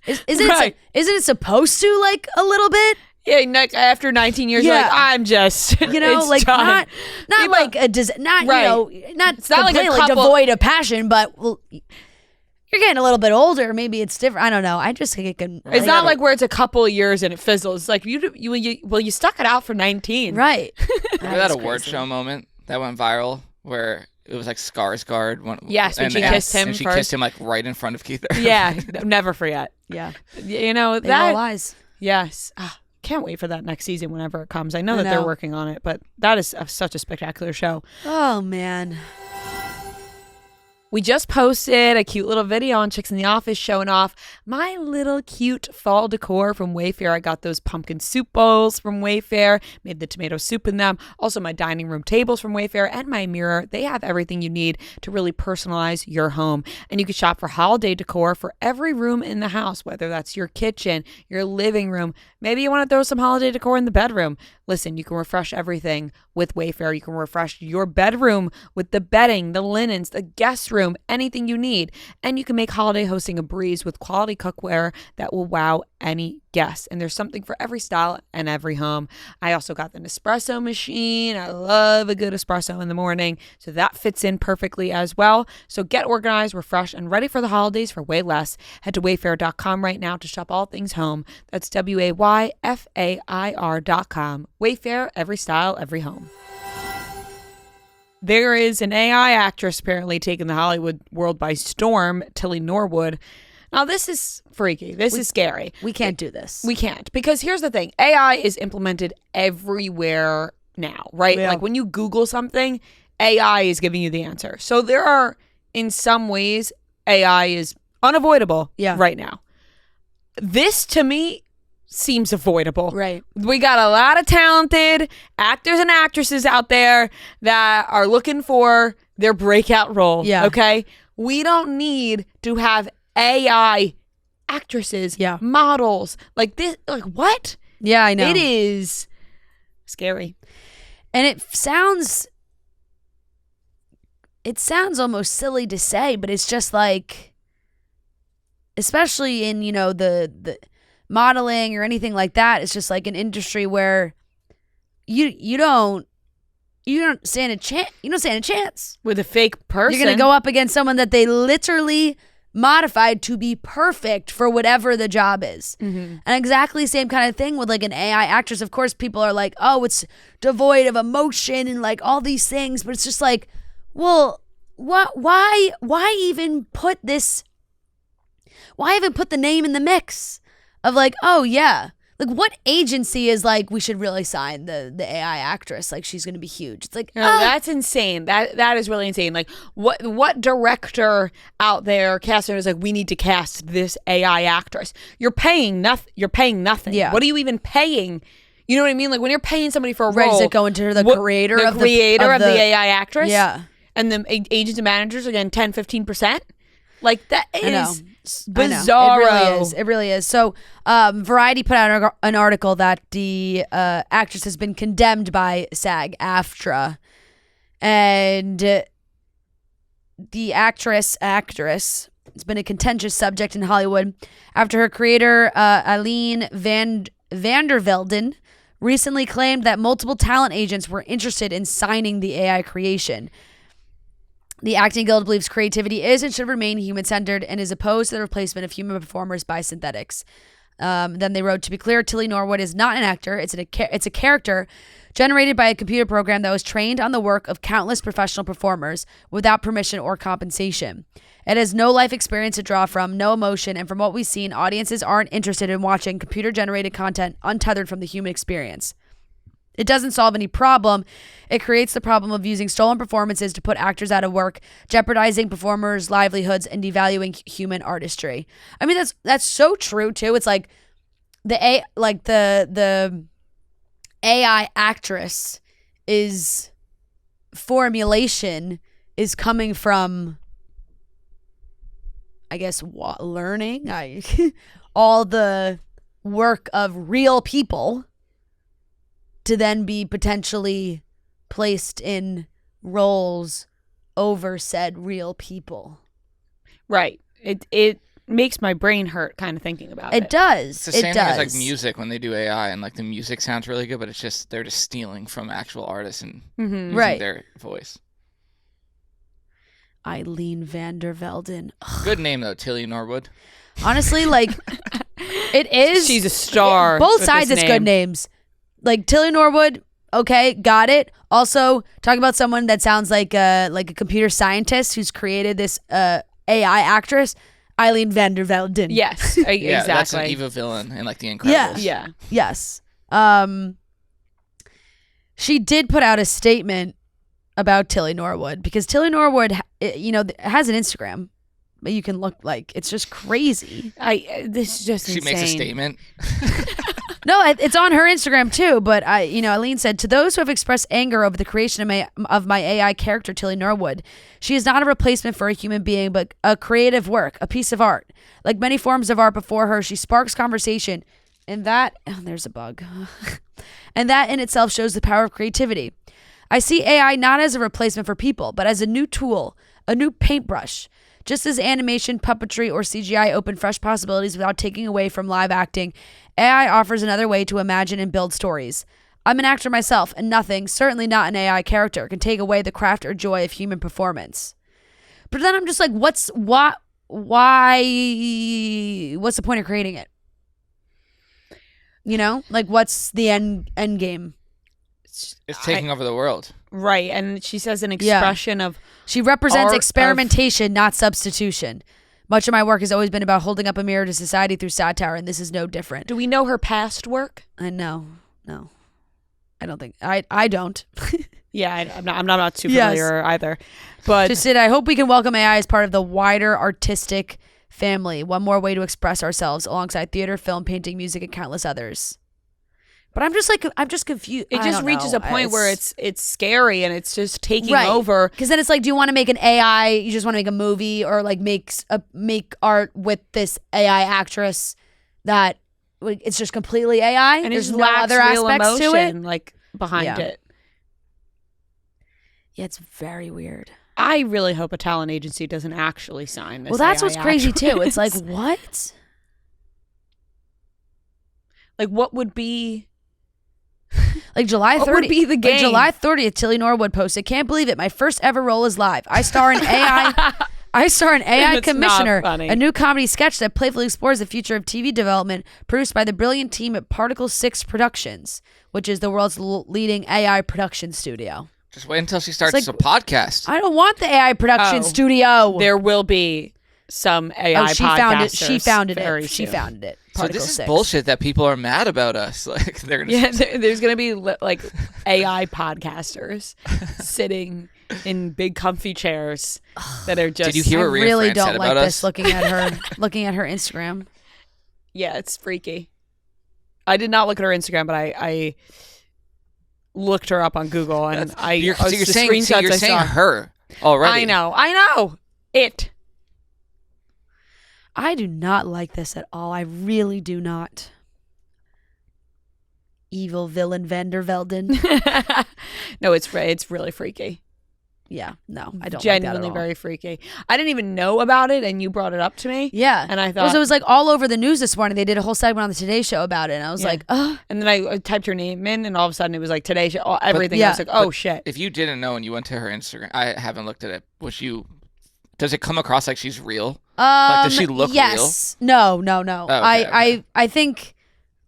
isn't Right. it supposed to like a little bit? Yeah, after 19 years, you're like, I'm just, it's like done. not People- like not Right. not It's not like a completely couple- devoid of passion, but you're getting a little bit older. Maybe it's different. I don't know. I just think it can. It's not like where it's a couple of years and it fizzles. It's like you stuck it out for 19. right. Remember that award show moment that went viral where it was like Skarsgård? Yes, when she kissed him and she first. kissed him like right in front of Keith Urban. Yeah, never forget. Yeah. You know They all that. lies. Yes. Can't wait for that next season whenever it comes. I know that they're working on it, but that is such a spectacular show. Oh man. We just posted a cute little video on Chicks in the Office showing off my little cute fall decor from Wayfair. I got those pumpkin soup bowls from Wayfair, made the tomato soup in them. Also my dining room tables from Wayfair and my mirror. They have everything you need to really personalize your home. And you can shop for holiday decor for every room in the house, whether that's your kitchen, your living room. Maybe you want to throw some holiday decor in the bedroom. Listen, you can refresh everything with Wayfair. You can refresh your bedroom with the bedding, the linens, the guest room, anything you need. And you can make holiday hosting a breeze with quality cookware that will wow any guest. And there's something for every style and every home. I also got the Nespresso machine. I love a good espresso in the morning. So that fits in perfectly as well. So get organized, refreshed, and ready for the holidays for way less. Head to wayfair.com right now to shop all things home. That's WAYFAIR.com. Wayfair, every style, every home. There is an AI actress apparently taking the Hollywood world by storm, Tilly Norwood. Now, this is freaky. This is scary. We can't do this. We can't. Because here's the thing. AI is implemented everywhere now, right? Yeah. Like when you Google something, AI is giving you the answer. So there are, in some ways, AI is unavoidable right now. This, to me, seems avoidable. Right. We got a lot of talented actors and actresses out there that are looking for their breakout role. Yeah. Okay? We don't need to have AI actresses, models, like this. Like, what? Yeah, I know. It is scary. And it sounds almost silly to say, but it's just like, especially in, the modeling or anything like that, it's just like an industry where you don't stand a chance. You don't stand a chance with a fake person. You're gonna go up against someone that they literally modified to be perfect for whatever the job is. Mm-hmm. And exactly same kind of thing with like an AI actress. Of course, people are like, oh, it's devoid of emotion and like all these things, but it's just like, well, why even put this? Why even put the name in the mix of like, oh yeah, like what agency is like, we should really sign the AI actress, like she's gonna be huge. It's like, that's insane. That is really insane. Like what director out there casting is like, we need to cast this AI actress? You're paying nothing. Yeah. What are you even paying? You know what I mean? Like when you're paying somebody for a Right, role, does it go into the creator of the AI actress? Yeah. And the agents and managers are getting 10, 15%? Like that is bizarre. bizarro. It really is. So Variety put out an article that the actress has been condemned by SAG-AFTRA. And the actress has been a contentious subject in Hollywood after her creator, Eileen van der Velden, recently claimed that multiple talent agents were interested in signing the AI creation. The Acting Guild believes creativity is and should remain human-centered and is opposed to the replacement of human performers by synthetics. Then they wrote, to be clear, Tilly Norwood is not an actor. It's a character generated by a computer program that was trained on the work of countless professional performers without permission or compensation. It has no life experience to draw from, no emotion, and from what we've seen, audiences aren't interested in watching computer-generated content untethered from the human experience. It doesn't solve any problem. It creates the problem of using stolen performances to put actors out of work, jeopardizing performers' livelihoods, and devaluing human artistry. I mean, that's so true too. It's like the AI actress is formulation is coming from, I guess, learning all the work of real people to then be potentially placed in roles over said real people. Right. It makes my brain hurt kind of thinking about it. It does. It's the same thing as like music when they do AI and like the music sounds really good, but it's just they're just stealing from actual artists and using their voice. Eileen van der Velden. Ugh. Good name though, Tilly Norwood. Honestly, like it is. She's a star. Both sides, it's good names. Like Tilly Norwood, okay, got it. Also, talking about someone that sounds like a computer scientist who's created this AI actress, Eileen van der Velden. Yes, Yeah, exactly. that's an evil villain in like The Incredibles. Yeah. Yes. She did put out a statement about Tilly Norwood because Tilly Norwood, has an Instagram. But you can look like it's just crazy. This is just she insane. makes a statement. No, it's on her Instagram too. But Eileen said, to those who have expressed anger over the creation of my AI character, Tilly Norwood, she is not a replacement for a human being, but a creative work, a piece of art. Like many forms of art before her, she sparks conversation, and that there's a bug, and that in itself shows the power of creativity. I see AI not as a replacement for people, but as a new tool, a new paintbrush. Just as animation, puppetry, or CGI open fresh possibilities without taking away from live acting, AI offers another way to imagine and build stories. I'm an actor myself, and nothing, certainly not an AI character, can take away the craft or joy of human performance. But then I'm just like, what's the point of creating it? Like what's the end game? It's taking over the world. Right, and she says an expression of... She represents experimentation, not substitution. Much of my work has always been about holding up a mirror to society through satire, and this is no different. Do we know her past work? No. I don't think... I don't. Yeah, I'm not too familiar either. But just I hope we can welcome AI as part of the wider artistic family. One more way to express ourselves alongside theater, film, painting, music, and countless others. But I'm just confused. It just reaches a point where it's scary and it's just taking over. Because then it's like, do you want to make an AI? You just want to make a movie or like make art with this AI actress that it's just completely AI and there's no other aspects to it, like behind it. Yeah, it's very weird. I really hope a talent agency doesn't actually sign this. Well, that's AI what's crazy actress. too. It's like what? Like what would be? Like July 30th. What would be the game? Like July 30th, Tilly Norwood posted, can't believe it. My first ever role is live. I star in AI. Commissioner, a new comedy sketch that playfully explores the future of TV development, produced by the brilliant team at Particle 6 Productions, which is the world's leading AI production studio. Just wait until she starts a podcast. I don't want the AI production studio. There will be some AI she podcasters. founded very it. soon. She founded it. So this is bullshit that people are mad about us. Like they're gonna there's gonna be like AI podcasters sitting in big comfy chairs that are just. Did you hear what Rhea really France don't said like about this us? looking at her Instagram. Yeah, it's freaky. I did not look at her Instagram, but I looked her up on Google, and you're saying her already. I know. It. I do not like this at all. I really do not. Evil villain van der Velden. No, it's really freaky. Yeah, no, I don't genuinely like that at all. Very freaky. I didn't even know about it, and you brought it up to me. Yeah, and I thought it was like all over the news this morning. They did a whole segment on the Today Show about it, and I was like, oh. And then I typed her name in, and all of a sudden it was like Today Show, everything. I was like, oh shit. If you didn't know and you went to her Instagram, I haven't looked at it. Does it come across like she's real? Like, does she look real? Yes. No. Oh, okay. I think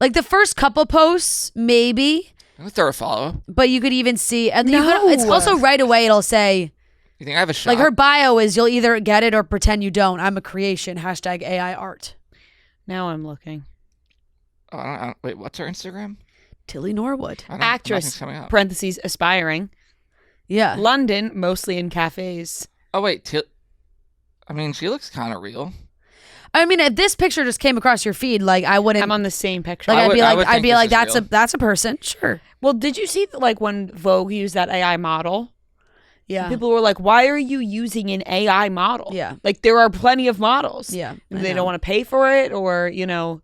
like the first couple posts maybe. I'll throw a follow. But you could even see, and it's also right away. It'll say. You think I have a shot? Like her bio is, you'll either get it or pretend you don't. I'm a creation. #AI art. Now I'm looking. Oh, wait, what's her Instagram? Tilly Norwood. Actress, parentheses, aspiring. Yeah. London, mostly in cafes. Oh, wait. I mean, she looks kind of real. I mean, if this picture just came across your feed, like I wouldn't. I'm on the same picture. Like I'd be like, that's a person. Sure. Well, did you see like when Vogue used that AI model? Yeah. People were like, why are you using an AI model? Yeah. Like there are plenty of models. Yeah. They don't want to pay for it, or, Yeah,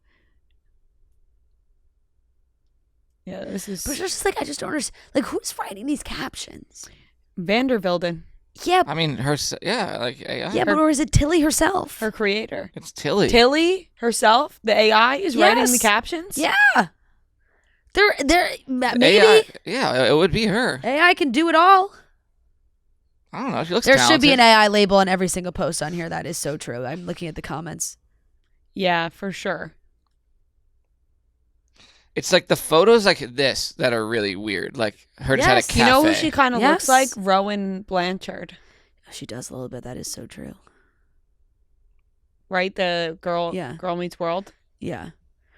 this is. But it's just like, I just don't understand. Like, who's writing these captions? Van der Velden. Yeah. I mean, like AI. Yeah, or is it Tilly herself? Her creator. It's Tilly. Tilly herself, the AI, is writing the captions? Yeah. They're maybe. AI, yeah, it would be her. AI can do it all. I don't know. She looks There talented. should be an AI label on every single post on here. That is so true. I'm looking at the comments. Yeah, for sure. It's like the photos like this that are really weird. Like her just at a cafe. You know who she kind of looks like? Rowan Blanchard. She does a little bit. That is so true. Right? The Girl Meets World? Yeah.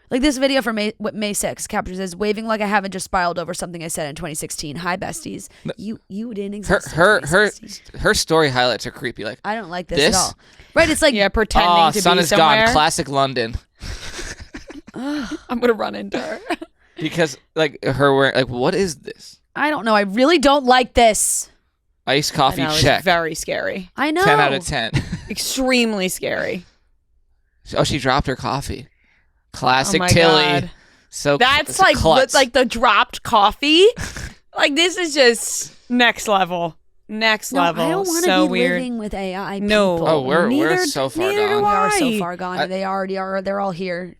Like this video from May 6th captures as waving like I haven't just spiraled over something I said in 2016. Hi, besties. You didn't exist. Her story highlights are creepy. Like I don't like this at all. Right? It's like pretending to sun be is somewhere. Gone. Classic London. I'm gonna run into her because like her wearing like what is this? I don't know. I really don't like this. Iced coffee check. It's very scary. I know. 10 out of 10. Extremely scary. Oh, she dropped her coffee. Classic my Tilly. God. So that's like the dropped coffee. Like this is just next level. Next level. I don't want to be living with AI people. No. Oh, we're so far neither gone. We are so far gone. They already are. They're all here.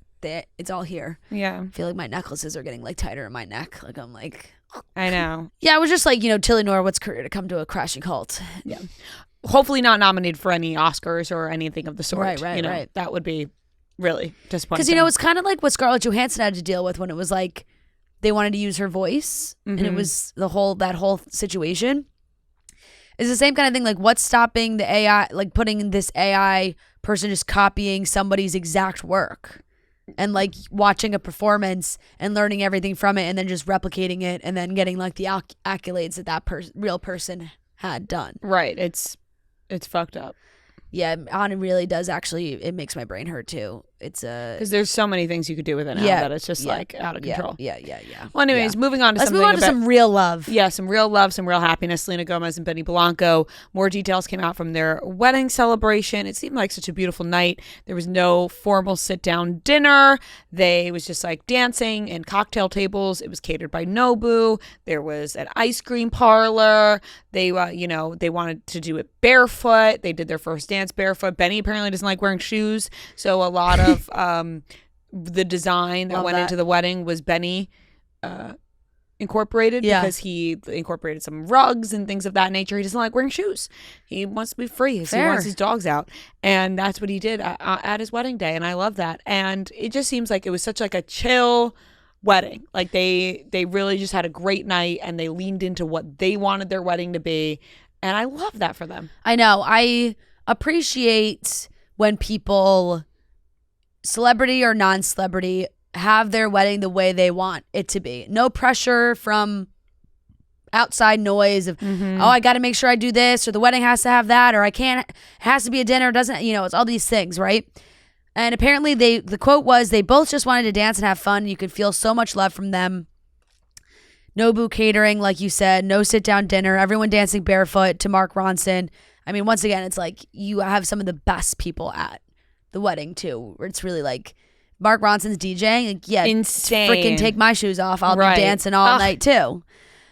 It's all here. Yeah. I feel like my necklaces are getting like tighter in my neck. Like I'm like. I know. Yeah, it was just like, Tilly Norwood's career to come to a crashing halt. Yeah. Hopefully not nominated for any Oscars or anything of the sort. Right. That would be really disappointing. Because, it's kind of like what Scarlett Johansson had to deal with when it was like they wanted to use her voice and it was that whole situation. It's the same kind of thing. Like what's stopping the AI, like putting this AI person just copying somebody's exact work and like watching a performance and learning everything from it and then just replicating it and then getting like the accolades that real person had done. Right. It's fucked up. Yeah, it really does actually. It makes my brain hurt too. It's because there's so many things you could do with it now that it's just like out of control. Yeah. Well, anyways, moving on to Let's move on to some real love. Yeah, some real love, some real happiness. Selena Gomez and Benny Blanco. More details came out from their wedding celebration. It seemed like such a beautiful night. There was no formal sit-down dinner. It was just like dancing and cocktail tables. It was catered by Nobu. There was an ice cream parlor. They, they wanted to do it barefoot. They did their first dance barefoot. Benny apparently doesn't like wearing shoes, so a lot of the design that went into the wedding was Benny incorporated because he incorporated some rugs and things of that nature. He doesn't like wearing shoes. He wants to be free. He wants his dogs out, and that's what he did at his wedding day. And I love that. And it just seems like it was such like a chill wedding. Like they really just had a great night and they leaned into what they wanted their wedding to be. And I love that for them. I know. I appreciate when people, celebrity or non-celebrity, have their wedding the way they want it to be. No pressure from outside noise of, I got to make sure I do this, or the wedding has to have that, or I can't, it has to be a dinner, doesn't, it's all these things, right? And apparently the quote was, they both just wanted to dance and have fun. You could feel so much love from them. Nobu catering, like you said, no sit-down dinner, everyone dancing barefoot to Mark Ronson. I mean, once again, it's like you have some of the best people at the wedding, too, where it's really like Mark Ronson's DJing. Like, yeah, insane. Freaking take my shoes off. I'll be dancing all night, too.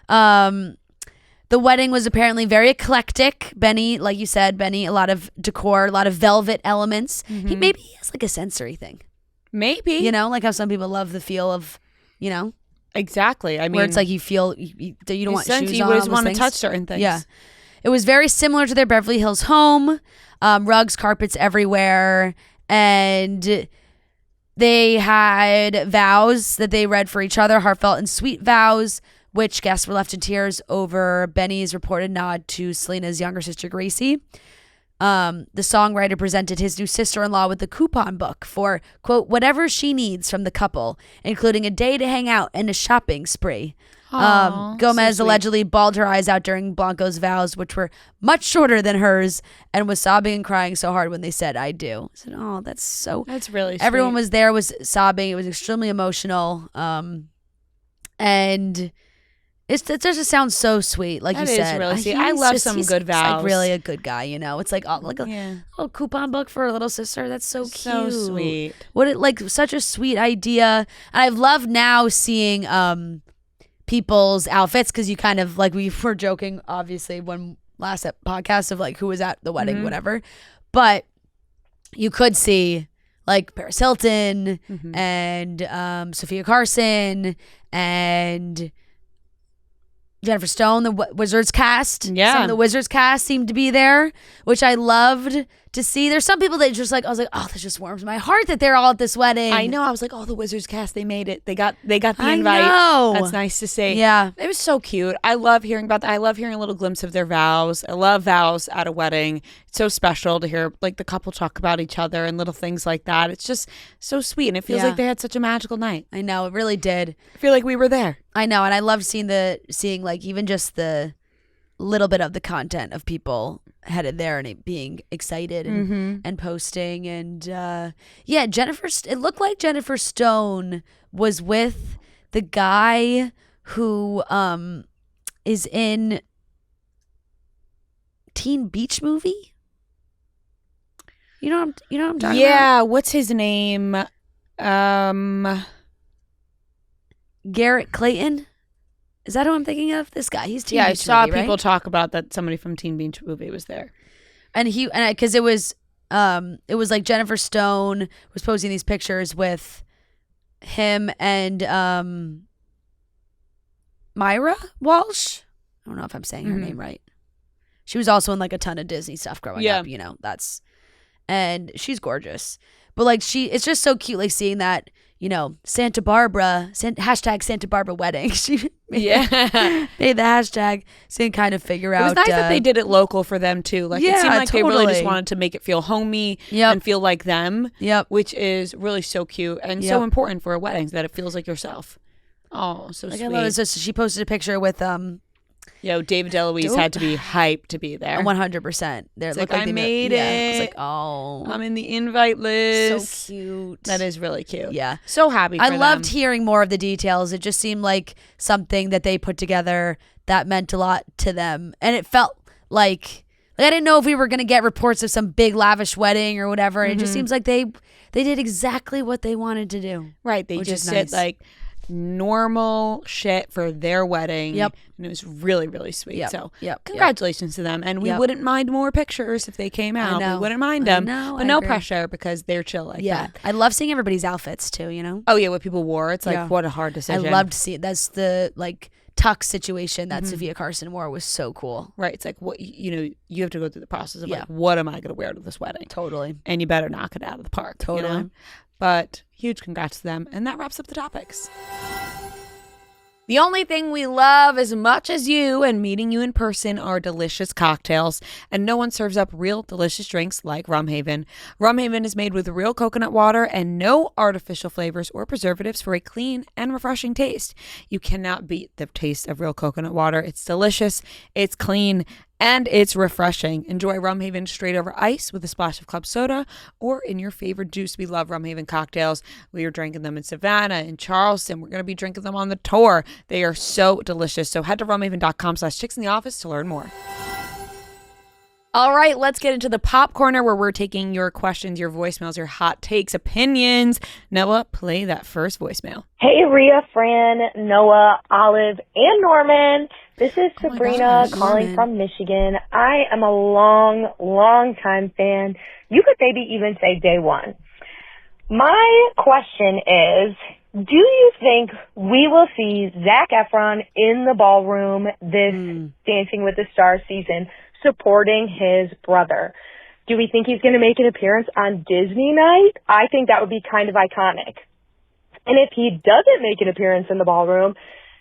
The wedding was apparently very eclectic. Benny, like you said, a lot of decor, a lot of velvet elements. Mm-hmm. Maybe he has like a sensory thing. Maybe. You know, like how some people love the feel of, you know. Exactly. I mean, where it's like you feel you don't want shoes on. You always want to touch certain things. Yeah. It was very similar to their Beverly Hills home. Rugs, carpets everywhere. And they had vows that they read for each other, heartfelt and sweet vows, which guests were left in tears over Benny's reported nod to Selena's younger sister, Gracie. The songwriter presented his new sister-in-law with the coupon book for, quote, whatever she needs from the couple, including a day to hang out and a shopping spree. Aww, Gomez so allegedly bawled her eyes out during Blanco's vows, which were much shorter than hers, and was sobbing and crying so hard when they said, I do. I said, oh, that's really sweet. Everyone was there, was sobbing. It was extremely emotional. And it just sounds so sweet, like you said. That is really sweet. I love some good vows. He's like really a good guy, you know. It's like a little coupon book for a little sister. That's so cute. So sweet. Such a sweet idea. And I've loved now seeing people's outfits, because you kind of like, we were joking obviously when last podcast of like who was at the wedding, whatever, but you could see like Paris Hilton and Sophia Carson and Jennifer Stone, the Wizards cast. Yeah. Some of the Wizards cast seemed to be there, which I loved to see. There's some people that just like, I was like, oh, this just warms my heart that they're all at this wedding. I know. I was like, oh, the Wizards cast, they made it. They got the invite. I know. That's nice to see. Yeah. It was so cute. I love hearing about that. I love hearing a little glimpse of their vows. I love vows at a wedding. It's so special to hear like the couple talk about each other and little things like that. It's just so sweet. And it feels like they had such a magical night. I know. It really did. I feel like we were there. I know. And I loved seeing like even just the little bit of the content of people headed there and it being excited and posting. And it looked like Jennifer Stone was with the guy who is in Teen Beach Movie. You know what I'm talking about? Yeah, what's his name? Garrett Clayton. Is that who I'm thinking of? This guy. He's Teen Beach Movie, I saw right? people talk about that somebody from Teen Beach Movie was there. And because it was like Jennifer Stone was posting these pictures with him and Myra Walsh. I don't know if I'm saying her name right. She was also in like a ton of Disney stuff growing up, you know. And she's gorgeous. But like it's just so cute, like seeing that, you know, Santa Barbara wedding. She made the hashtag so you can kind of figure out. It was nice that they did it local for them too. Like it seemed like they really just wanted to make it feel homey and feel like them. Yep. Which is really so cute and so important for a wedding, that it feels like yourself. Oh, so sweet. I love it. So she posted a picture with David DeLuise had to be hyped to be there. 100%. It's like I made it. I was like, oh, I'm in the invite list. So cute. That is really cute. Yeah. So happy for them. I loved hearing more of the details. It just seemed like something that they put together that meant a lot to them. And it felt like I didn't know if we were going to get reports of some big lavish wedding or whatever. It just seems like they did exactly what they wanted to do. Right. They just did like normal shit for their wedding. Yep. And it was really, really sweet. Yep. So yep. congratulations to them. And we wouldn't mind more pictures if they came out. We wouldn't mind them. But no pressure because they're chill like that. I love seeing everybody's outfits too, you know? Oh yeah, what people wore. It's like what a hard decision. I loved to see it. That's the like tux situation that Sophia Carson wore was so cool. Right. It's like what you have to go through the process of like, what am I gonna wear to this wedding? Totally. And you better knock it out of the park. Totally. You know? But huge congrats to them. And that wraps up the topics. The only thing we love as much as you and meeting you in person are delicious cocktails, and no one serves up real delicious drinks like Rumhaven. Rumhaven is made with real coconut water and no artificial flavors or preservatives for a clean and refreshing taste. You cannot beat the taste of real coconut water. It's delicious, it's clean, And it's refreshing. Enjoy Rumhaven straight over ice with a splash of club soda or in your favorite juice. We love Rumhaven cocktails. We are drinking them in Savannah, in Charleston. We're going to be drinking them on the tour. They are so delicious. So head to rumhaven.com/chicksintheoffice to learn more. All right, let's get into the pop corner where we're taking your questions, your voicemails, your hot takes, opinions. Noah, play that first voicemail. Hey, Rhea, Fran, Noah, Olive, and Norman. This is Sabrina calling from Michigan. I am a long time fan. You could maybe even say day one. My question is, do you think we will see Zac Efron in the ballroom this Dancing with the Stars season supporting his brother? Do we think he's going to make an appearance on Disney night? I think that would be kind of iconic. And if he doesn't make an appearance in the ballroom,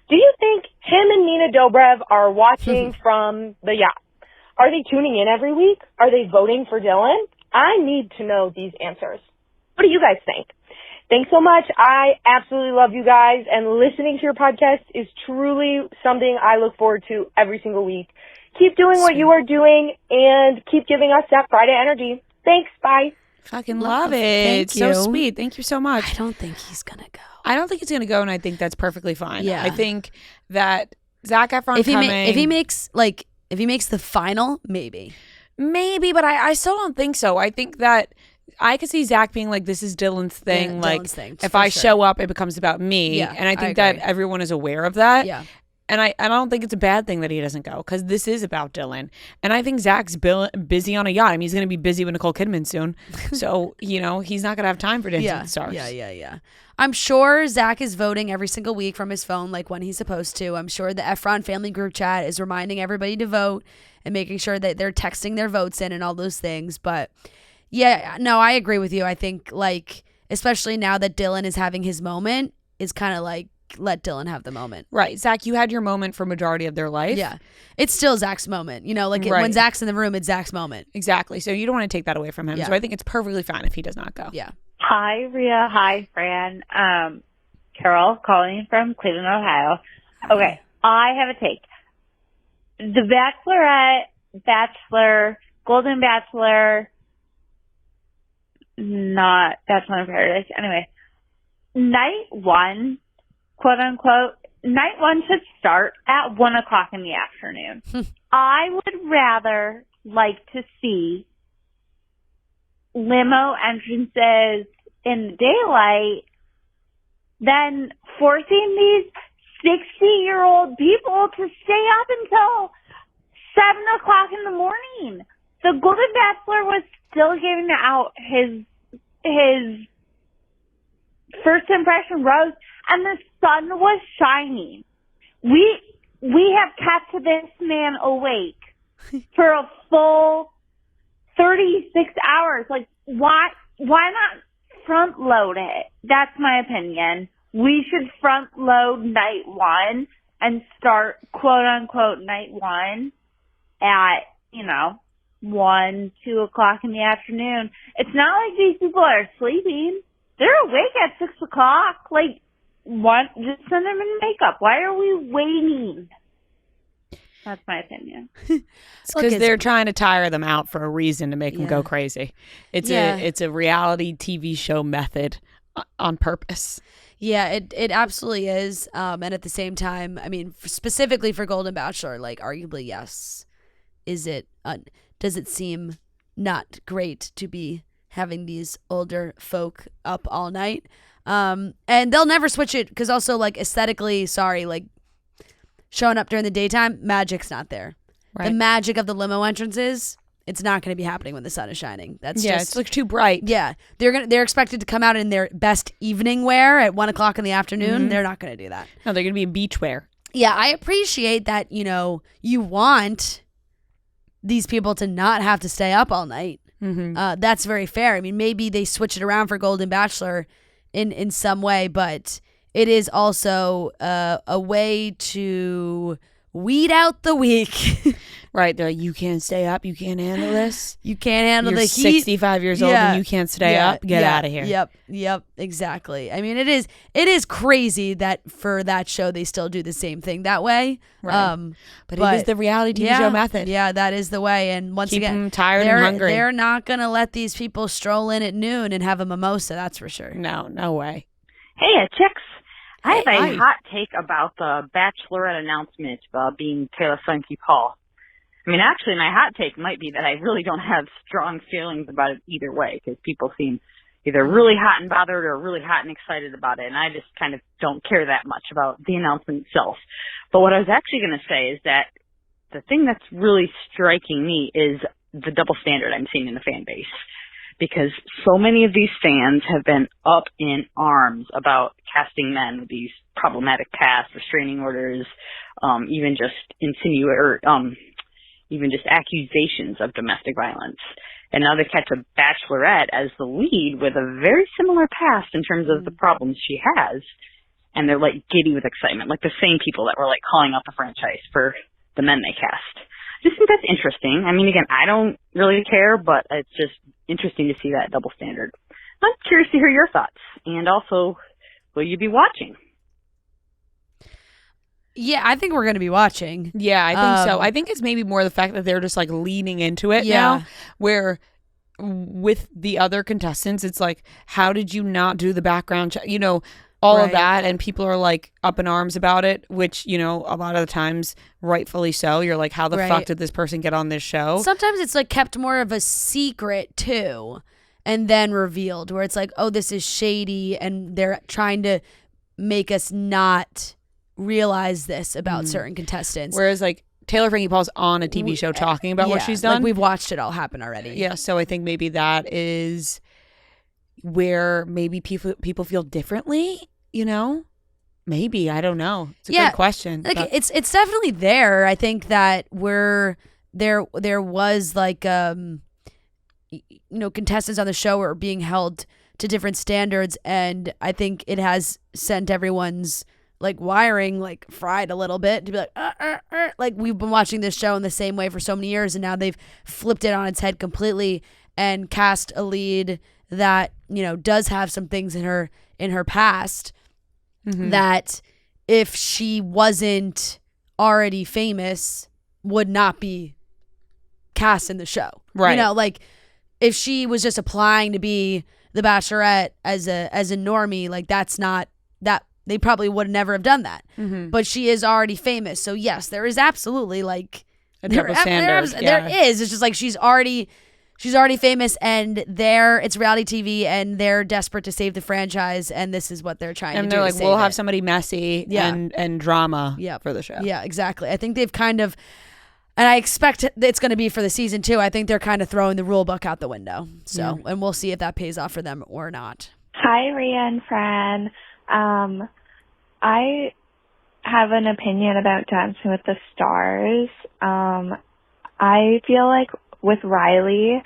do you think him and Nina Dobrev are watching from the yacht? Are they tuning in every week? Are they voting for Dylan? I need to know these answers. What do you guys think? Thanks so much. I absolutely love you guys, and listening to your podcast is truly something I look forward to every single week. Keep doing what you are doing and keep giving us that Friday energy. Thanks. Bye. Fucking love it. Thank you. So sweet. Thank you so much. I don't think he's going to go. I don't think he's going to go, and I think that's perfectly fine. Yeah. I think that Zac Efron if he makes the final, maybe, but I still don't think so. I think that I could see Zac being like, this is Dylan's thing. If I show up, it becomes about me. Yeah, and I think that everyone is aware of that. Yeah. And I don't think it's a bad thing that he doesn't go, because this is about Dylan. And I think Zac's busy on a yacht. I mean, he's going to be busy with Nicole Kidman soon. So, he's not going to have time for Dancing with the Stars. Yeah. I'm sure Zac is voting every single week from his phone, like when he's supposed to. I'm sure the Efron family group chat is reminding everybody to vote and making sure that they're texting their votes in and all those things. But yeah, no, I agree with you. I think, especially now that Dylan is having his moment, it's kind of like, let Dylan have the moment. Right. Zac, you had your moment for majority of their life. Yeah. It's still Zac's moment. When Zac's in the room, it's Zac's moment. Exactly. So you don't want to take that away from him. Yeah. So I think it's perfectly fine if he does not go. Yeah. Hi, Rhea. Hi, Fran. Carol calling from Cleveland, Ohio. Okay. I have a take. The Bachelorette, Bachelor, Golden Bachelor, not Bachelor in Paradise. Anyway, night one, quote unquote, night one should start at 1:00 in the afternoon. I would rather like to see limo entrances in the daylight than forcing these 60-year-old people to stay up until 7:00 in the morning. The Golden Bachelor was still giving out his first impression rose, and the sun was shining. We have kept this man awake for a full 36 hours. Why not front load it? That's my opinion. We should front load night one and start quote unquote night one at, 1, 2 o'clock in the afternoon. It's not like these people are sleeping. They're awake at 6 o'clock. What? Just send them in makeup. Why are we waiting? That's my opinion. It's because they're trying to tire them out for a reason to make them go crazy. It's a reality TV show method on purpose. Yeah, it absolutely is. And at the same time, I mean, specifically for Golden Bachelor, arguably, yes. Does it seem not great to be having these older folk up all night? And they'll never switch it, because also, aesthetically, showing up during the daytime, magic's not there. Right. The magic of the limo entrances, it's not going to be happening when the sun is shining. It's too bright. Yeah, they're expected to come out in their best evening wear at 1:00 in the afternoon. Mm-hmm. They're not going to do that. No, they're going to be in beach wear. Yeah, I appreciate that. You want these people to not have to stay up all night. Mm-hmm. That's very fair. I mean, maybe they switch it around for Golden Bachelor in some way, but it is also a way to weed out the weak. Right. They're like, you can't stay up. You can't handle this. You can't handle You're the heat. 65 years old and you can't stay up. Get out of here. Yep. Exactly. I mean, it is crazy that for that show they still do the same thing that way. Right. But it is the reality TV show method. Yeah, that is the way. And once Keep again, them tired and hungry. They're not going to let these people stroll in at noon and have a mimosa. That's for sure. No way. Hey, chicks. I have a hot take about the Bachelorette announcement being Taylor Swift Paul. I mean, actually, my hot take might be that I really don't have strong feelings about it either way, because people seem either really hot and bothered or really hot and excited about it, and I just kind of don't care that much about the announcement itself. But what I was actually going to say is that the thing that's really striking me is the double standard I'm seeing in the fan base, because so many of these fans have been up in arms about casting men with these problematic past, restraining orders, even just even just accusations of domestic violence. And now they catch a Bachelorette as the lead with a very similar past in terms of the problems she has. And they're like giddy with excitement, like the same people that were like calling out the franchise for the men they cast. I just think that's interesting. I mean, again, I don't really care, but it's just interesting to see that double standard. I'm curious to hear your thoughts. And also, will you be watching? Yeah, I think we're going to be watching. Yeah, I think so. I think it's maybe more the fact that they're just like leaning into it now, where with the other contestants, it's like, how did you not do the background check? You know, all of that. And people are like up in arms about it, which, you know, a lot of the times, rightfully so. You're like, how the fuck did this person get on this show? Sometimes it's like kept more of a secret too, and then revealed, where it's like, oh, this is shady, and they're trying to make us not realize this about certain contestants. Whereas like Taylor Frankie Paul's on a TV show talking about what she's done. Like we've watched it all happen already. Yeah, so I think maybe that is where maybe people feel differently, you know? Maybe, I don't know. It's a good question. Like it's definitely there. I think that there was like you know, contestants on the show are being held to different standards, and I think it has sent everyone's like wiring like fried a little bit to be like like we've been watching this show in the same way for so many years, and now they've flipped it on its head completely and cast a lead that, you know, does have some things in her past that if she wasn't already famous would not be cast in the show. Right. You know, like if she was just applying to be the Bachelorette as a normie, like that's not that. They probably would never have done that. But she is already famous. So yes, there is absolutely like a double standard. There is. It's just like she's already famous, and it's reality TV, and they're desperate to save the franchise, and this is what they're trying to do. And they're like, we'll have somebody messy and drama for the show. Yeah, exactly. I think they've kind of, and I expect it's going to be for the season too. I think they're kind of throwing the rule book out the window. So, and we'll see if that pays off for them or not. Hi, Rhea and Fran. I have an opinion about Dancing with the Stars. I feel like with Riley,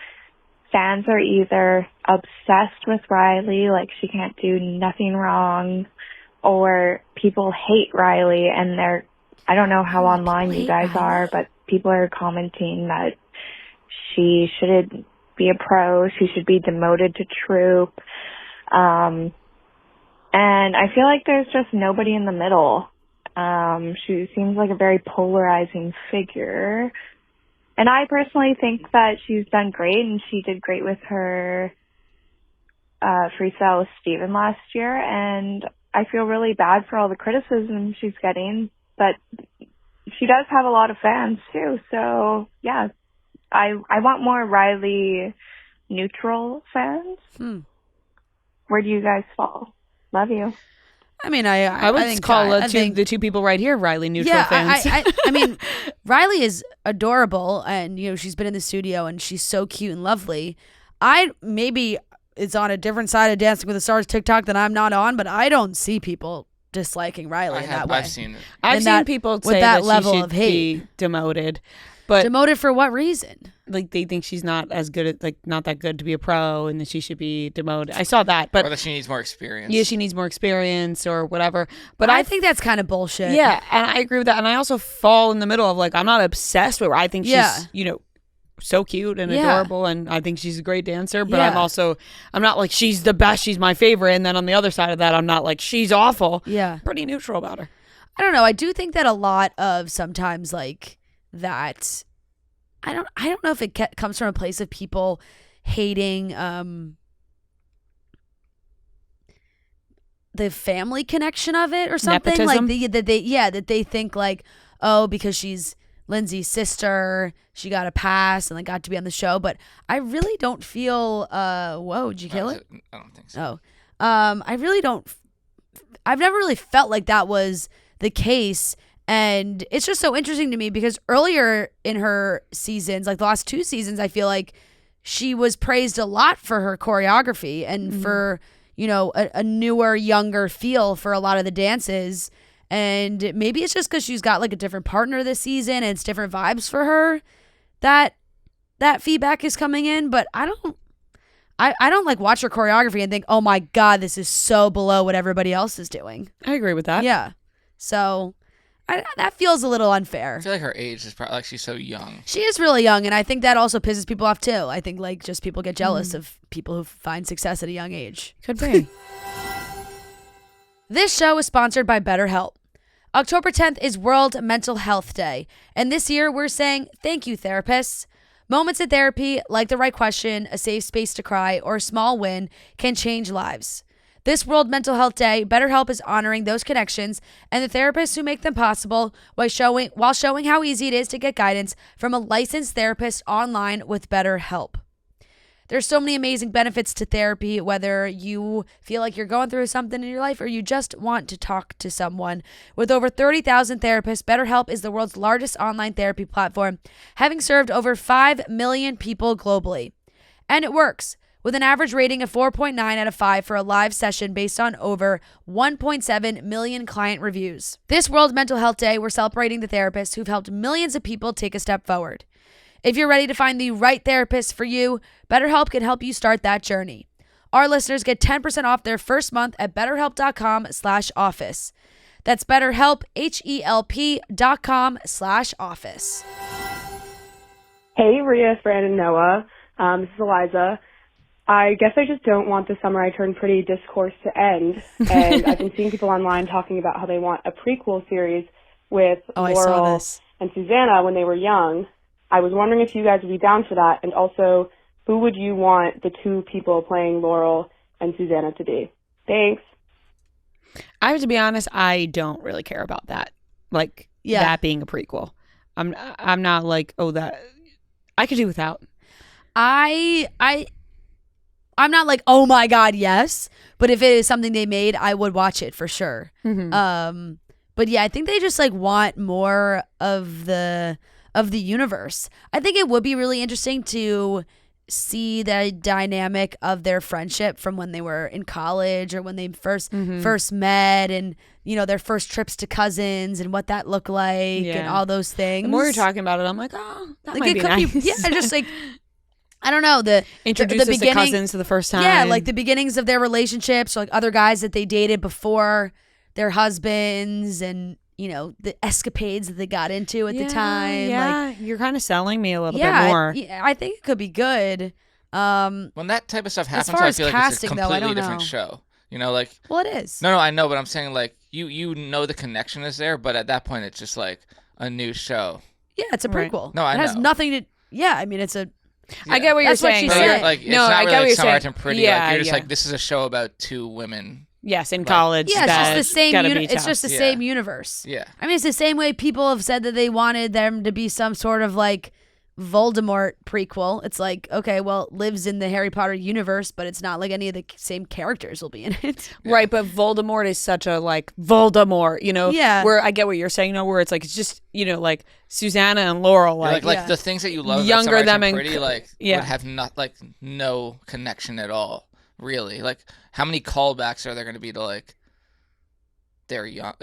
fans are either obsessed with Riley, like she can't do nothing wrong, or people hate Riley, and I don't know how online you guys are, but people are commenting that she shouldn't be a pro, she should be demoted to troop. And I feel like there's just nobody in the middle. She seems like a very polarizing figure. And I personally think that she's done great, and she did great with her freestyle with Steven last year. And I feel really bad for all the criticism she's getting, but she does have a lot of fans too. So yeah, I want more Riley neutral fans. Where do you guys fall? Love you. I mean, I would think call the two people right here Riley neutral fans. I mean, Riley is adorable, and you know she's been in the studio, and she's so cute and lovely. Maybe it's on a different side of Dancing with the Stars TikTok that I'm not on, but I don't see people disliking Riley in that way. I've seen it. I've seen people say that that level she should of hate be demoted. But demoted for what reason? Like they think she's not as good at not that good to be a pro, and that she should be demoted. I saw that, but or that she needs more experience. Yeah, she needs more experience or whatever. But I think that's kind of bullshit. Yeah, and I agree with that. And I also fall in the middle of I'm not obsessed with her. I think she's so cute and adorable, and I think she's a great dancer. But I'm not like she's the best. She's my favorite. And then on the other side of that, I'm not like she's awful. Yeah, pretty neutral about her. I don't know. I do think that a lot of sometimes that. I don't know if it comes from a place of people hating the family connection of it or something. Nepotism? That they think because she's Lindsay's sister, she got a pass and got to be on the show. But I really don't feel whoa, did you kill it? I don't think so. I really don't. I've never really felt like that was the case. And it's just so interesting to me because earlier in her seasons, the last 2 seasons, I feel like she was praised a lot for her choreography and for, a newer, younger feel for a lot of the dances. And maybe it's just because she's got a different partner this season and it's different vibes for her that feedback is coming in. But I don't watch her choreography and think, oh my God, this is so below what everybody else is doing. I agree with that. Yeah. So that feels a little unfair. I feel like her age is probably she's so young. She is really young, and I think that also pisses people off too. I think just people get jealous of people who find success at a young age. Could be. This show is sponsored by BetterHelp. October 10th is World Mental Health Day, and this year we're saying thank you, therapists. Moments in therapy, like the right question, a safe space to cry, or a small win, can change lives. This World Mental Health Day, BetterHelp is honoring those connections and the therapists who make them possible while showing how easy it is to get guidance from a licensed therapist online with BetterHelp. There's so many amazing benefits to therapy, whether you feel like you're going through something in your life or you just want to talk to someone. With over 30,000 therapists, BetterHelp is the world's largest online therapy platform, having served over 5 million people globally. And it works. With an average rating of 4.9 out of 5 for a live session based on over 1.7 million client reviews. This World Mental Health Day, we're celebrating the therapists who've helped millions of people take a step forward. If you're ready to find the right therapist for you, BetterHelp can help you start that journey. Our listeners get 10% off their first month at betterhelp.com/office. That's BetterHelp, HELP.com/office. Hey, Rhea, Fran, and Noah. This is Eliza. I guess I just don't want the summer I turned pretty discourse to end. And I've been seeing people online talking about how they want a prequel series with Laurel and Susanna when they were young. I was wondering if you guys would be down for that. And also, who would you want the 2 people playing Laurel and Susanna to be? Thanks. I have to be honest, I don't really care about that. That being a prequel. I'm not that I could do without. I'm not oh my God, yes. But if it is something they made, I would watch it for sure. Mm-hmm. But yeah, I think they just want more of the universe. I think it would be really interesting to see the dynamic of their friendship from when they were in college or when they first met, and their first trips to cousins and what that looked like and all those things. The more you're talking about it, I'm that might be nice. Just I don't know, introduce us to cousins for the first time. Yeah, the beginnings of their relationships, or other guys that they dated before their husbands, and the escapades that they got into at the time. Yeah, you're kind of selling me a little bit more. I think it could be good. When that type of stuff happens, I feel like it's a completely different show. Well, it is. No, I know, but I'm saying you know the connection is there, but at that point it's just a new show. Yeah, it's a prequel. No, I know. It has nothing to. Yeah, I mean it's a. Yeah. I get what you're saying. What she said. It's not I really get what you're Summer saying. and Pretty. You're just this is a show about 2 women. Yes, in college. Yeah, it's just the same. It's just the same universe. Yeah. I mean, it's the same way people have said that they wanted them to be some sort of Voldemort prequel. It's okay, well, it lives in the Harry Potter universe, but it's not any of the same characters will be in it. Yeah. Right, but Voldemort is such a Voldemort, Yeah. Where I get what you're saying, where it's it's just, Susanna and Laurel, the things that you love younger about them and Pretty, would have no connection at all, really. How many callbacks are there going to be to they're young,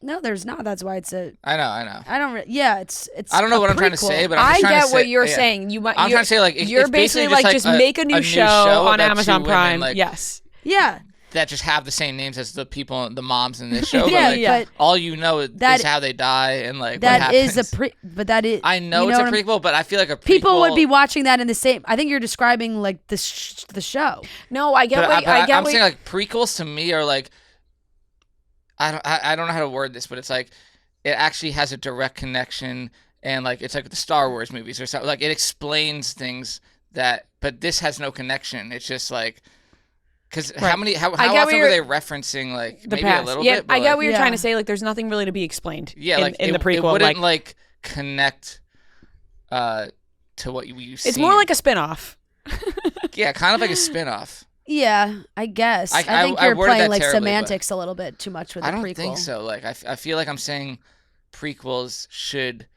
No, there's not. That's why it's a. I know. I don't. Yeah, it's. I don't know what I'm trying to say, but I'm just trying to say, what you're saying. I'm trying to say like you're it's basically like just make a new show on Amazon Prime. Like, yes. Yeah. That just have the same names as the people, the moms in this show. But all you know is how they die and like that what happens. is but that is. I know it's a prequel, but I feel like a prequel. People would be watching that in the same. I think you're describing like the show. No, I get what I'm saying like prequels to me are like. I don't know how to word this, but it's like it actually has a direct connection, and like it's like the Star Wars movies or something. Like it explains things but this has no connection. It's just like. Because how often were they referencing like the maybe past. a little bit? But I get what you're trying to say. Like, there's nothing really to be explained. Yeah, in the prequel, it wouldn't like connect to what you see. It's more like a spin-off. Yeah, kind of like a spin-off. Yeah, I guess. I think you're playing like semantics a little bit too much with the prequel. I don't think so. Like, I feel like I'm saying prequels should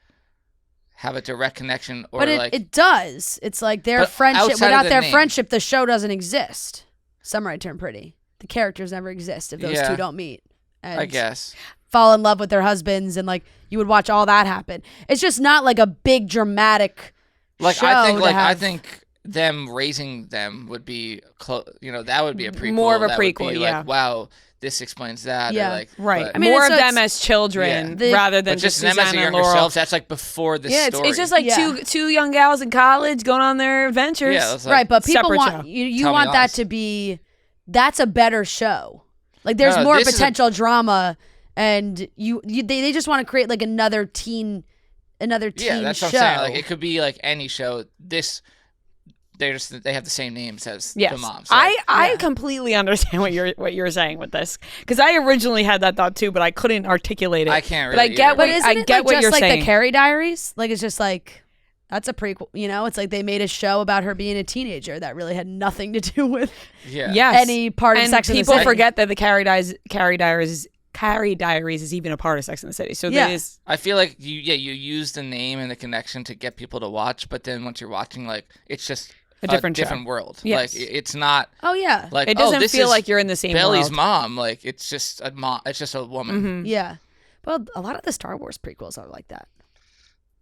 have a direct connection, or but it does. It's like their friendship. Without their friendship, the show doesn't exist. Summer I Turned Pretty. The characters never exist if those two don't meet. And I guess. Fall in love with their husbands, and like you would watch all that happen. It's just not like a big dramatic show. I think them raising them would be that would be a prequel. More of a that prequel, would be yeah. Like, wow, this explains that. Yeah, or like, right. But, I mean, more of them as children rather than just them as younger selves. That's like before the story. It's just like two young gals in college going on their adventures. Yeah, like, right. But people want you want that to be. That's a better show. Like there's more potential drama, and they just want to create like another teen yeah, that's show. What I'm saying. Like it could be like any show. They have the same names as the moms. Like, I completely understand what you're saying with this, because I originally had that thought too, but I couldn't articulate it. I can't really. But I get what you're like saying. The Carrie Diaries. Like it's just like. That's a prequel, it's like they made a show about her being a teenager that really had nothing to do with any part of Sex and the City. People forget that the Carrie Diaries is even a part of Sex and the City. So I feel like you use the name and the connection to get people to watch, but then once you're watching, like it's just a different world. Yes. Like it's not. Oh yeah. Like it doesn't feel like you're in the same Belly's world. mom. Like it's just a mom. It's just a woman. Mm-hmm. Yeah. Well, a lot of the Star Wars prequels are like that.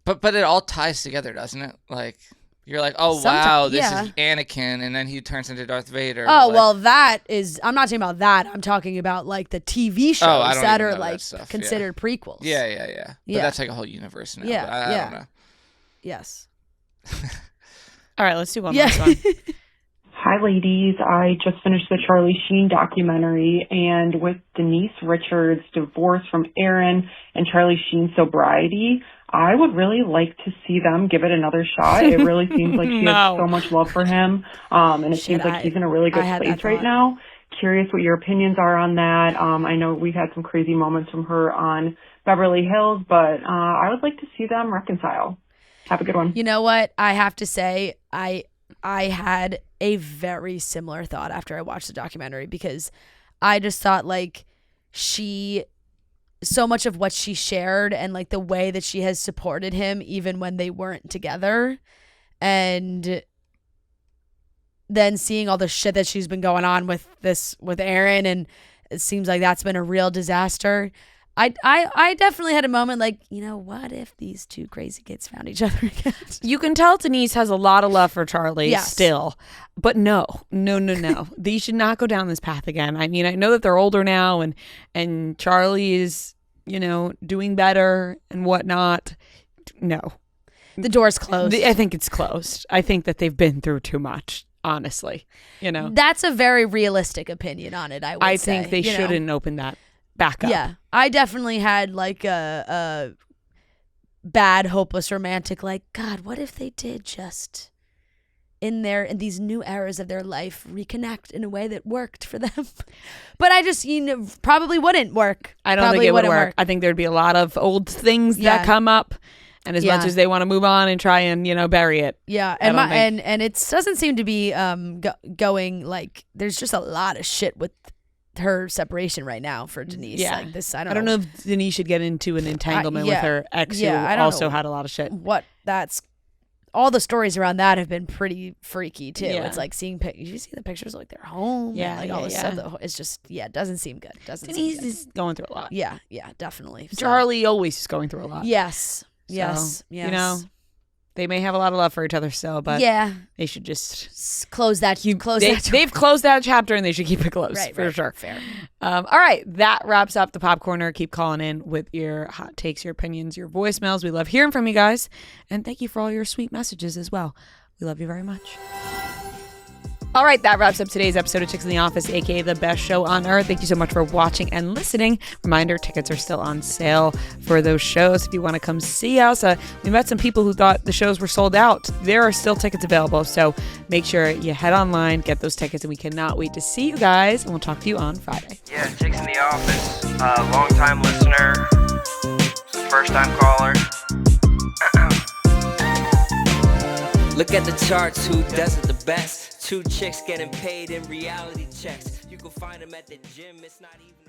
But it all ties together, doesn't it? Like you're like, oh wow, this is Anakin, and then he turns into Darth Vader. Oh well, that is. I'm not talking about that. I'm talking about like the TV shows that are like considered prequels. Yeah. But that's like a whole universe now. Yeah, I don't know. Yes. All right, let's do one more song. Hi, ladies. I just finished the Charlie Sheen documentary, and with Denise Richards' divorce from Aaron and Charlie Sheen's sobriety, I would really like to see them give it another shot. It really seems like she has so much love for him, and it seems like he's in a really good place right now. Curious what your opinions are on that. I know we've had some crazy moments from her on Beverly Hills, but I would like to see them reconcile. Have a good one. You know what? I have to say, I had a very similar thought after I watched the documentary, because I just thought like so much of what she shared and like the way that she has supported him even when they weren't together, and then seeing all the shit that she's been going on with Aaron, and it seems like that's been a real disaster. I definitely had a moment like, what if these two crazy kids found each other again? You can tell Denise has a lot of love for Charlie still, but no. They should not go down this path again. I mean, I know that they're older now, and Charlie is, doing better and whatnot. No. The door's closed. I think it's closed. I think that they've been through too much, honestly. That's a very realistic opinion on it, I think they shouldn't open that back up. Yeah. I definitely had like a bad, hopeless romantic, like, God, what if they did just in these new eras of their life reconnect in a way that worked for them? But I just probably wouldn't work. I don't think it would work. I think there'd be a lot of old things that come up, and as much as they want to move on and try and bury it. Yeah, and it doesn't seem to be going like, there's just a lot of shit with her separation right now for Denise. Yeah. Like this, I don't know if Denise should get into an entanglement with her ex who also had a lot of shit. What that's all the stories around that have been pretty freaky too. Yeah. It's like seeing you see the pictures of like their home, and like all this stuff. It's just it doesn't seem good. He's going through a lot. Yeah, definitely. Charlie always is going through a lot. Yes. So, yes. You know, they may have a lot of love for each other still, but they should just close that. They've closed that chapter, and they should keep it closed for sure. Fair. All right, that wraps up the Pop Corner. Keep calling in with your hot takes, your opinions, your voicemails. We love hearing from you guys, and thank you for all your sweet messages as well. We love you very much. All right, that wraps up today's episode of Chicks in the Office, aka the best show on earth. Thank you so much for watching and listening. Reminder, tickets are still on sale for those shows if you want to come see us. We met some people who thought the shows were sold out. There are still tickets available, so make sure you head online, get those tickets, and we cannot wait to see you guys, and we'll talk to you on Friday. Yeah, Chicks in the Office, long-time listener, first-time caller. Look at the charts, who does it the best? 2 chicks getting paid in reality checks. You can find them at the gym, it's not even